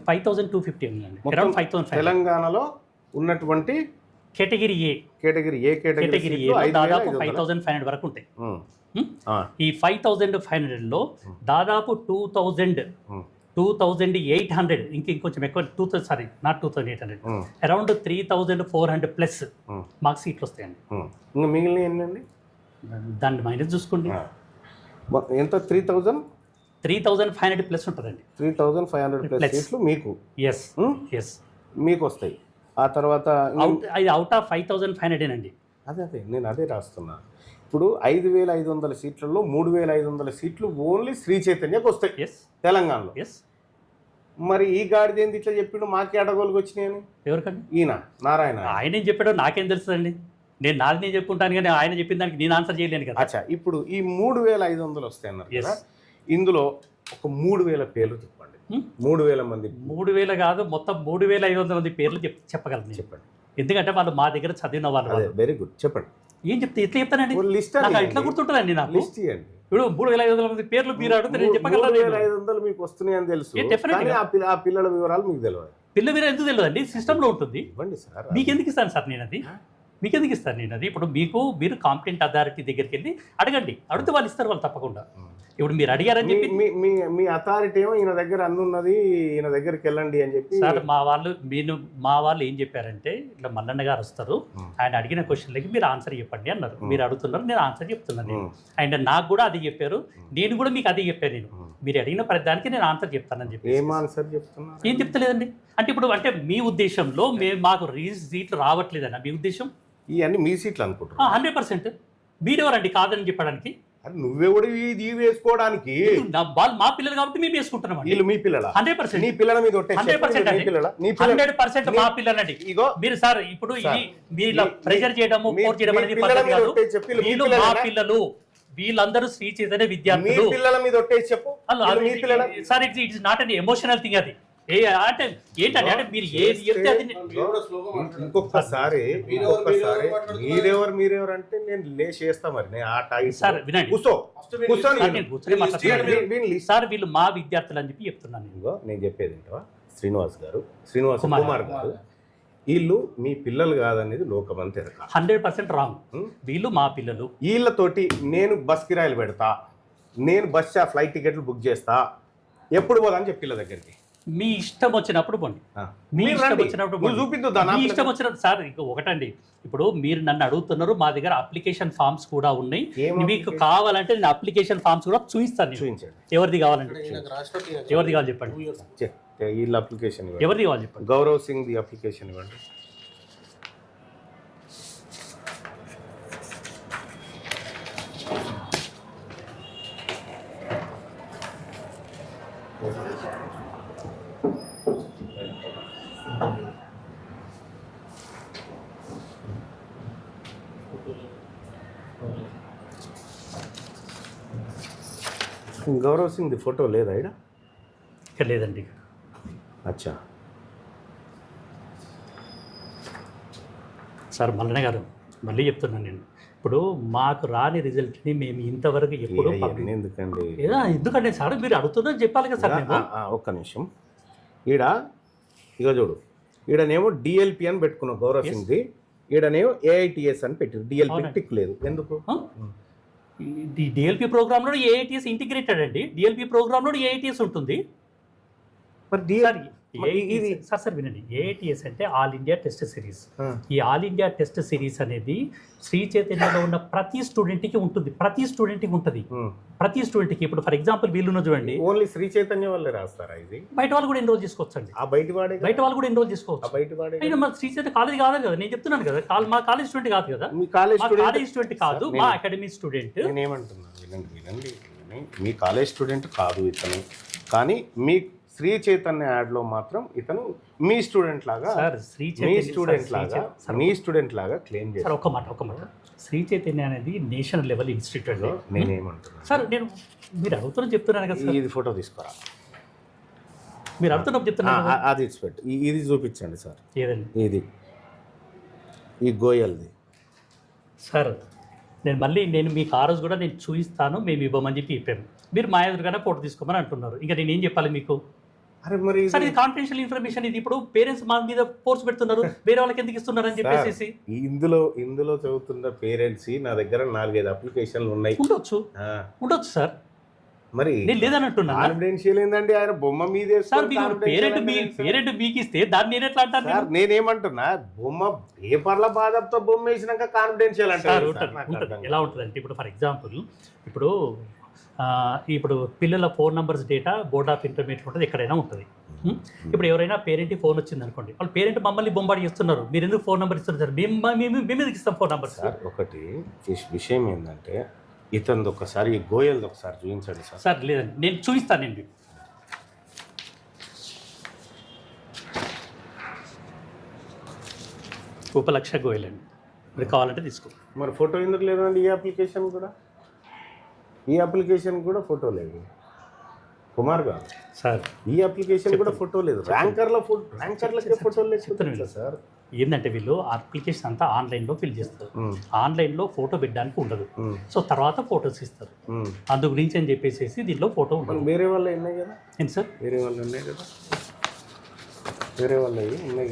Speaker 1: 5,250 ఉందండి. అరౌండ్ 5,500
Speaker 2: తెలంగాణలో ఉన్నటువంటి
Speaker 1: కేటగిరీ ఏ కేటగిరీ దాదాపు 5,500 వరకు ఉంటాయి. ఈ 5,500లో దాదాపు 2,800 ఇంకొంచెం ఎక్కువ 2,800 అరౌండ్ 3,400 ప్లస్ మాకు సీట్లు వస్తాయండి.
Speaker 2: ఇంకా మిగిలిన ఏంటండి?
Speaker 1: దాన్ని మైనస్ చూసుకోండి.
Speaker 2: ఎంత?
Speaker 1: 3,500 ప్లస్ ఉంటుందండి.
Speaker 2: 3,500 ప్లస్ సీట్లు మీకు
Speaker 1: ఎస్
Speaker 2: మీకు వస్తాయి. ఆ తర్వాత
Speaker 1: ఇది అవుట్ ఆఫ్ 5,500 అండి.
Speaker 2: అదే నేను అదే రాస్తున్నా. ఇప్పుడు 5,500 సీట్లలో 3,500 సీట్లు ఓన్లీ శ్రీ చైతన్యకు వస్తాయి తెలంగాణలో. మరి ఈ గాడిది ఏంది ఇట్లా చెప్పిండు మాకే అడగోలుగా వచ్చినాయని?
Speaker 1: ఎవరికండి?
Speaker 2: ఈయన నారాయణ.
Speaker 1: ఆయన ఏం చెప్పాడో నాకేం తెలుస్తుందండి. నాది నేను చెప్పుకుంటాను కానీ ఆయన చెప్పిన దానికి నేను ఆన్సర్ చేయలేను కదా.
Speaker 2: అచ్చా, ఇప్పుడు ఈ 3,500 వస్తాయి అన్నారు కదా, ఇందులో ఒక 3,000 పేర్లు చెప్పండి. 3,000 మంది. 3,000
Speaker 1: కాదు, మొత్తం 3,500 మంది పేర్లు చెప్పగలను. చెప్పండి. ఎందుకంటే వాళ్ళు మా దగ్గర చదివిన వాళ్ళు.
Speaker 2: వెరీ గుడ్, చెప్పండి.
Speaker 1: ఏం చెప్తే ఎట్లా చెప్తానండి?
Speaker 2: లిస్ట్
Speaker 1: ఇట్లా గుర్తుంటుందండి నాకు.
Speaker 2: లిస్ట్ ఇవ్వండి.
Speaker 1: ఇప్పుడు 3,500 మంది పేర్లు మీరు అడిగితే నేను చెప్పగలను.
Speaker 2: 3,500 మీకు వస్తున్నాయని తెలుసు, ఆ పిల్లల వివరాలు మీకు తెలియదు.
Speaker 1: పిల్లల వివరాలు ఎందుకు తెలియదండి? సిస్టంలో ఉంటుంది.
Speaker 2: ఇవ్వండి సార్.
Speaker 1: మీకు ఎందుకు ఇస్తాను సార్ నేను అది? మీకు ఎందుకు ఇస్తాను నేను అది? ఇప్పుడు మీరు కాంపిటెంట్ అథారిటీ దగ్గరికి వెళ్ళి అడగండి. అడిగితే వాళ్ళు ఇస్తారు, వాళ్ళు తప్పకుండా. ఇప్పుడు మీరు అడిగారని చెప్పి
Speaker 2: మీ అథారిటీ ఏమో ఈయన దగ్గర అన్నున్నది, ఈయన దగ్గరికి వెళ్ళండి అని చెప్పి.
Speaker 1: సార్ మా వాళ్ళు ఏం చెప్పారంటే, ఇట్లా మల్లన్న గారు వస్తారు, ఆయన అడిగిన క్వశ్చన్లకి మీరు ఆన్సర్ చెప్పండి అన్నారు. మీరు అడుగుతున్నారు, నేను ఆన్సర్ చెప్తున్నాను. అండ్ నాకు కూడా అది చెప్పారు, నేను కూడా మీకు అది చెప్పాను. నేను మీరు అడిగిన ప్రతిదానికి నేను ఆన్సర్ చెప్తానని చెప్పి.
Speaker 2: ఏం ఆన్సర్ చెప్తున్నా?
Speaker 1: ఏం చెప్తలేదండి. అంటే ఇప్పుడు అంటే మీ ఉద్దేశంలో మాకు సీట్లు రావట్లేదన్న మీ ఉద్దేశం?
Speaker 2: ఇవన్నీ మీ సీట్లు అనుకుంటున్నా.
Speaker 1: 100%. మీరెవరండి కాదని చెప్పడానికి?
Speaker 2: నువ్వెవడు ఇది వేసుకోవడానికి?
Speaker 1: మా పిల్లలు కాబట్టి మేము వేసుకుంటున్నాం.
Speaker 2: వీళ్ళు మీ పిల్లల?
Speaker 1: 100%.
Speaker 2: నీ పిల్లల మీద
Speaker 1: 100% మా పిల్లలండి. ఇగో మీరు సార్ ఇప్పుడు ఇది మీరు ఇలా ప్రెషర్ చేయడము, ఫోర్స్ చేయడం అనేది పద్ధతి కాదు. వీళ్ళు మా పిల్లలు, వీళ్ళందరూ శ్రీ చైతన్య విద్యార్థులు.
Speaker 2: పిల్లల మీద ఒట్టేసి చెప్పు
Speaker 1: sir. It's not an emotional thing. అది అంటే ఏంటంటే అంటే మీరు ఏది చెప్తే అది.
Speaker 2: ఇంకొకసారి మీరెవరు అంటే నేను లేచేస్తా. మరి నేను ఆ టైం
Speaker 1: సార్ వినండి, సార్ వీళ్ళు మా విద్యార్థులు అని చెప్పి చెప్తున్నాను.
Speaker 2: నేను చెప్పేది ఏంటో, శ్రీనివాస్ కుమార్ గారు వీళ్ళు మీ పిల్లలు కాదనేది లోకమంతా
Speaker 1: 100% రాంగ్. వీళ్ళు మా పిల్లలు.
Speaker 2: వీళ్ళతోటి నేను బస్ కిరాయిలు పెడతా, నేను ఫ్లైట్ టికెట్లు బుక్ చేస్తా, ఎప్పుడు పోదని చెప్పి పిల్లల దగ్గరికి.
Speaker 1: మీ ఇష్టం వచ్చినప్పుడు పోండి. మీ ఇష్టం వచ్చినప్పుడు చూపిద్దు. మీ ఇష్టం వచ్చినప్పుడు సార్ ఇంకో ఒకటండి, ఇప్పుడు మీరు నన్ను అడుగుతున్నారు, మా దగ్గర అప్లికేషన్ ఫామ్స్ కూడా ఉన్నాయి. మీకు కావాలంటే నేను అప్లికేషన్ ఫామ్స్ కూడా చూపిస్తాను. చూపించండి. ఎవరిది కావాలంటే ఎవరిది కావాలి చెప్పండి.
Speaker 2: వీళ్ళ అప్లికేషన్
Speaker 1: ఎవరిది కావాలి చెప్పండి.
Speaker 2: గౌరవ్ సింగ్ ది అప్లికేషన్ ఇవ్వండి. గౌరవ్ సింగ్ ది ఫోటో లేదా ఇక్కడ?
Speaker 1: లేదండి.
Speaker 2: అచ్చా
Speaker 1: సార్ మల్లన్న గారు, మళ్ళీ చెప్తున్నాను నేను, ఇప్పుడు మాకు రాని రిజల్ట్ని మేము ఇంతవరకు ఎప్పుడు
Speaker 2: ఎందుకండి
Speaker 1: ఎందుకంటే సార్ మీరు అడుగుతుందని చెప్పాలి కదా సార్.
Speaker 2: ఒక్క నిమిషం. ఇక చూడు, ఈడనేమో డిఎల్పి అని పెట్టుకున్నాం గౌరవ్ సింగ్ది, ఈడనేమో ఏఐటిఎస్ అని పెట్టారు. డిఎల్పి టిక్ లేదు ఎందుకు?
Speaker 1: ఈ డిఎల్పి ప్రోగ్రామ్లో ఏఐటిఎస్ ఇంటిగ్రేటెడ్ అండి. డిఎల్పి ప్రోగ్రామ్లో ఏఐటిఎస్ ఉంటుంది.
Speaker 3: మరి
Speaker 1: సార్ వినండి, ఏఐటిఎస్ అంటే ఆల్ ఇండియా టెస్ట్ సిరీస్. ఈ ఆల్ ఇండియా టెస్ట్ సిరీస్ అనేది శ్రీ చైతన్యలో ఉన్న ప్రతి స్టూడెంట్కి ఉంటుంది. ప్రతి స్టూడెంట్కి ఇప్పుడు ఫర్ ఎగ్జాంపుల్ వీళ్ళు చూడండి,
Speaker 3: ఓన్లీ శ్రీ చైతన్య వాళ్ళే రాస్తారా ఇది?
Speaker 1: బయట వాళ్ళు కూడా ఎన్రోల్ చేసుకోవచ్చండి. బయట వాళ్ళు కూడా ఎన్రోల్ చేసుకోవచ్చు. అయినా మన శ్రీ చైతన్య కాలేజ్ కాదు కదా, నేను చెప్తున్నాను కదా, మా కాలేజ్ స్టూడెంట్ కాదు కదా,
Speaker 3: మీ కాలేజ్
Speaker 1: స్టూడెంట్ కాదు, మా అకాడమీ స్టూడెంట్.
Speaker 3: నేనేమంటున్నాను వినండి, మీ కాలేజ్ స్టూడెంట్ కాదు ఇతను, కానీ మీ శ్రీ చైతన్య యాడ్లో మాత్రం ఇతను మీ స్టూడెంట్ లాగా క్లెయిమ్ చేస్తారు.
Speaker 1: ఒక మాట, శ్రీ చైతన్య అనేది నేషనల్ లెవెల్ ఇన్స్టిట్యూట్ అండి.
Speaker 3: నేనేమంటున్నాను
Speaker 1: సార్, మీరు అడుగుతున్నా చెప్తున్నాను కదా.
Speaker 3: ఇది ఫోటో తీసుకురా,
Speaker 1: మీరు అడుగుతున్నప్పుడు చెప్తున్నారు.
Speaker 3: అది ఇచ్చిపెట్టు, ఇది చూపించండి సార్.
Speaker 1: ఏదండి
Speaker 3: ఇది? ఈ గోయల్ది
Speaker 1: సార్. నేను మీకు ఆ రోజు కూడా నేను చూపిస్తాను, మేము ఇవ్వమని చెప్పాము. మీరు మా ఎదురుగానే ఫోటో తీసుకోమని అంటున్నారు. ఇంకా నేను ఏం చెప్పాలి మీకు?
Speaker 3: అరే మరి
Speaker 1: సార్, ఇది కాన్ఫిడెన్షియల్ ఇన్ఫర్మేషన్. ఇది ఇప్పుడు పేరెంట్స్ మా మీద ఫోర్స్ పెడుతున్నారు, వేరే వాళ్ళకి ఎందుకు ఇస్తున్నారు అని చెప్పేసి.
Speaker 3: ఇందులో చదువుతున్న పేరెంట్స్ నా దగ్గర 4-5 అప్లికేషన్లు ఉన్నాయి.
Speaker 1: ఉండొచ్చు సార్,
Speaker 3: మరి
Speaker 1: నేను లేదని అంటున్నా.
Speaker 3: కాన్ఫిడెన్షియల్ ఏంటంటే ఆయన బొమ్మ మీదే
Speaker 1: పేరెంట్ మీకు ఇస్తే దాన్ని నేను ఎట్లా అంటాను?
Speaker 3: నేనేమంటున్నా, బొమ్మ పేపర్ల బాధతో బొమ్మ వేసినాక కాన్ఫిడెన్షియల్ అంటారు.
Speaker 1: ఎలా ఉంటుంది అంటే, ఇప్పుడు ఫర్ ఎగ్జాంపుల్ ఇప్పుడు పిల్లల phone numbers data board of intermediate ఉంటుంది, ఎక్కడైనా ఉంటుంది. ఇప్పుడు ఎవరైనా పేరెంట్కి ఫోన్ వచ్చింది అనుకోండి, వాళ్ళు పేరెంట్ మమ్మల్ని బొంబాడి చేస్తున్నారు, మీరు ఎందుకు ఫోన్ నెంబర్ ఇస్తున్నారు సార్? మేము ఎందుకు ఇస్తాం ఫోన్ నెంబర్ సార్?
Speaker 3: ఒకటి విషయం ఏంటంటే, ఇతను ఒకసారి ఈ గోయల్ది ఒకసారి చూపించండి సార్.
Speaker 1: సార్ లేదండి, నేను చూపిస్తానండి. ఉపలక్ష గోయల్ అండి, మీరు కావాలంటే తీసుకో.
Speaker 3: మరి ఫోటో ఎందుకు లేదండి? ఈ అప్లికేషన్ కూడా ఫోటో లేదు కుమార్ గారు
Speaker 1: సార్.
Speaker 3: ఈ అప్లికేషన్ కూడా ఫోటో లేదు. ర్యాంకర్లకే ఫోటో లేదు సార్.
Speaker 1: ఏంటంటే వీళ్ళు అప్లికేషన్ అంతా ఆన్లైన్లో ఫిల్ చేస్తారు. ఆన్లైన్లో ఫోటో పెట్టడానికి ఉండదు, సో తర్వాత ఫొటోస్ ఇస్తారు. అందు గురించి అని చెప్పేసి దీనిలో ఫోటో ఉంటుంది.
Speaker 3: వేరే వాళ్ళు ఉన్నాయి కదా.
Speaker 1: ఏంటి సార్?
Speaker 3: వేరే వాళ్ళు ఉన్నాయి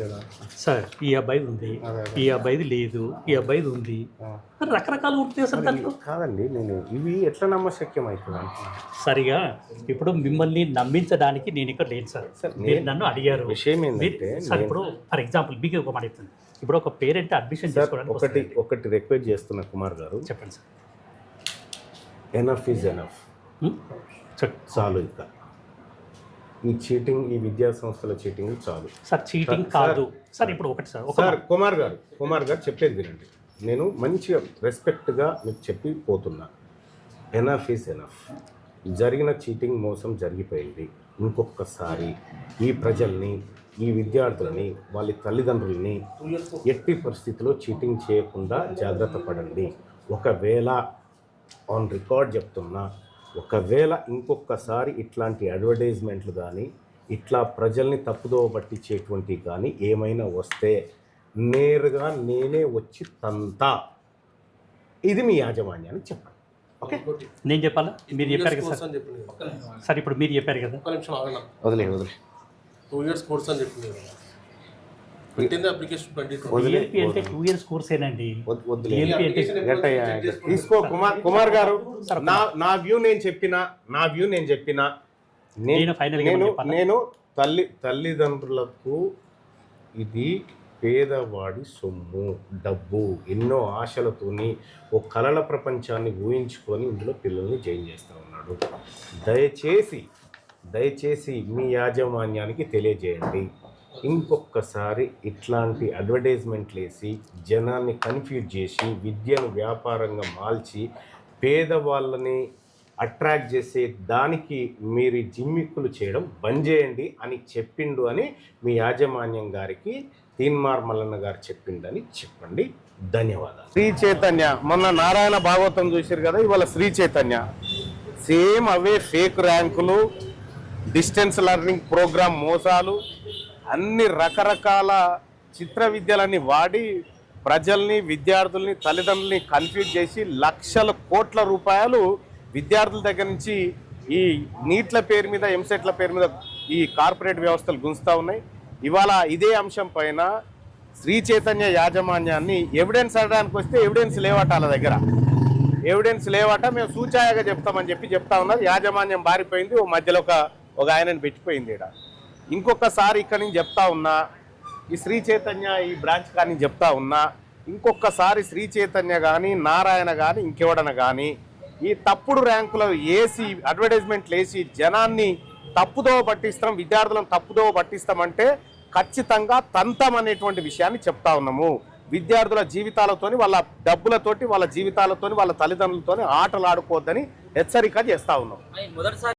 Speaker 3: కదా
Speaker 1: సార్. ఈ అబ్బాయి ఉంది, ఈ అబ్బాయిది లేదు, ఈ అబ్బాయిది ఉంది, రకరకాలు ఉంటుంది సార్ దాంట్లో.
Speaker 3: కాదండి, నేను ఇవి ఎట్లా నమ్మశక్యం అవుతుంది
Speaker 1: సరిగా. ఇప్పుడు మిమ్మల్ని నమ్మించడానికి నేను ఇక్కడ లేను సార్. మీరు నన్ను అడిగారు
Speaker 3: విషయం ఏంటంటే
Speaker 1: సార్, ఇప్పుడు ఫర్ ఎగ్జాంపుల్ మీకు ఒక మాట చెప్తాను. ఇప్పుడు ఒక పేరెంట్ అడ్మిషన్ చేసుకోవడానికి
Speaker 3: ఒకటి రిక్వెస్ట్ చేస్తున్నా కుమార్ గారు.
Speaker 1: చెప్పండి సార్.
Speaker 3: ఎనఫ్ ఈజ్ ఎనఫ్, చాలు. ఇంకా ఈ చీటింగ్, ఈ విద్యా సంస్థల చీటింగ్ చాలు
Speaker 1: సార్. చీటింగ్ కాదు సార్. ఇప్పుడు ఒకటి
Speaker 3: సార్, కుమార్ గారు చెప్పేది వినండి. నేను మంచిగా రెస్పెక్ట్గా మీకు చెప్పి పోతున్నా. Enough is enough. జరిగిన చీటింగ్, మోసం జరిగిపోయింది. ఇంకొకసారి ఈ ప్రజల్ని, ఈ విద్యార్థులని, వాళ్ళ తల్లిదండ్రులని ఎట్టి పరిస్థితిలో చీటింగ్ చేయకుండా జాగ్రత్త పడండి. ఒకవేళ ఆన్ రికార్డ్ చెప్తున్నా, ఒకవేళ ఇంకొకసారి ఇట్లాంటి అడ్వర్టైజ్మెంట్లు కానీ, ఇట్లా ప్రజల్ని తప్పుదోవ పట్టించేటువంటివి కానీ ఏమైనా వస్తే నేరుగా నేనే వచ్చి తంతా. ఇది మీ యాజమాన్యానికి చెప్పండి. ఓకే,
Speaker 1: నేను చెప్పాలా? మీరు చెప్పారు కదా సార్. సార్ ఇప్పుడు మీరు చెప్పారు కదా.
Speaker 3: వదిలే
Speaker 4: 2 years కోర్స్ అని చెప్పింది.
Speaker 1: DLP అంటే 2 years కోర్స్ ఏనండి.
Speaker 3: తీసుకో కుమార్ గారు. నా వ్యూ నేను చెప్పిన నేను తల్లిదండ్రులకు ఇది పేదవాడి సొమ్ము, డబ్బు, ఎన్నో ఆశలతోని ఓ కలల ప్రపంచాన్ని ఊహించుకొని ఇందులో పిల్లల్ని జాయిన్ చేస్తూ ఉన్నాడు. దయచేసి మీ యాజమాన్యానికి తెలియజేయండి. ఇంకొకసారి ఇట్లాంటి అడ్వర్టైజ్మెంట్లు వేసి జనాన్ని కన్ఫ్యూజ్ చేసి విద్యను వ్యాపారంగా మార్చి పేదవాళ్ళని అట్రాక్ట్ చేసే దానికి మీరు జిమ్మిక్కులు చేయడం బంద్ చేయండి అని చెప్పిండు అని మీ యాజమాన్యం గారికి తీన్మార్ మల్లన్న గారు చెప్పిండని చెప్పండి. ధన్యవాదాలు. శ్రీ చైతన్య, మొన్న నారాయణ భాగవతం చూశారు కదా, ఇవాళ శ్రీ చైతన్య సేమ్ అవే ఫేక్ ర్యాంకులు, డిస్టెన్స్ లెర్నింగ్ ప్రోగ్రామ్ మోసాలు, అన్ని రకరకాల చిత్ర విద్యలన్నీ వాడి ప్రజల్ని, విద్యార్థుల్ని, తల్లిదండ్రుల్ని కన్ఫ్యూజ్ చేసి లక్షల కోట్ల రూపాయలు విద్యార్థుల దగ్గర నుంచి ఈ నీట్ల పేరు మీద, ఎంసెట్ల పేరు మీద ఈ కార్పొరేట్ వ్యవస్థలు గుంజుతూ ఉన్నాయి. ఇవాళ ఇదే అంశం పైన శ్రీ చైతన్య యాజమాన్యాన్ని ఎవిడెన్స్ అడడానికి వస్తే ఎవిడెన్స్ లేవట వాళ్ళ దగ్గర. ఎవిడెన్స్ లేవట, మేము సూచాయగా చెప్తామని చెప్తా ఉన్నారు. యాజమాన్యం బారిపోయింది, ఓ మధ్యలో ఒక ఆయనని పెట్టిపోయింది ఇక్కడ. ఇంకొకసారి ఇక్కడ నుంచి చెప్తా ఉన్నా, ఈ శ్రీ చైతన్య ఈ బ్రాంచ్ కానీ చెప్తా ఉన్నా, ఇంకొకసారి శ్రీ చైతన్య కానీ నారాయణ కానీ ఇంకెవడన కానీ ఈ తప్పుడు ర్యాంకులు వేసి అడ్వర్టైజ్మెంట్లు వేసి జనాన్ని తప్పుదోవ పట్టిస్తాం, విద్యార్థులను తప్పుదోవ పట్టిస్తామంటే ఖచ్చితంగా తంతం అనేటువంటి విషయాన్ని చెప్తా ఉన్నాము. విద్యార్థుల జీవితాలతోని, వాళ్ళ డబ్బులతోటి, వాళ్ళ జీవితాలతోని, వాళ్ళ తల్లిదండ్రులతోని ఆటలు ఆడుకోవద్దని హెచ్చరిక చేస్తా ఉన్నాం.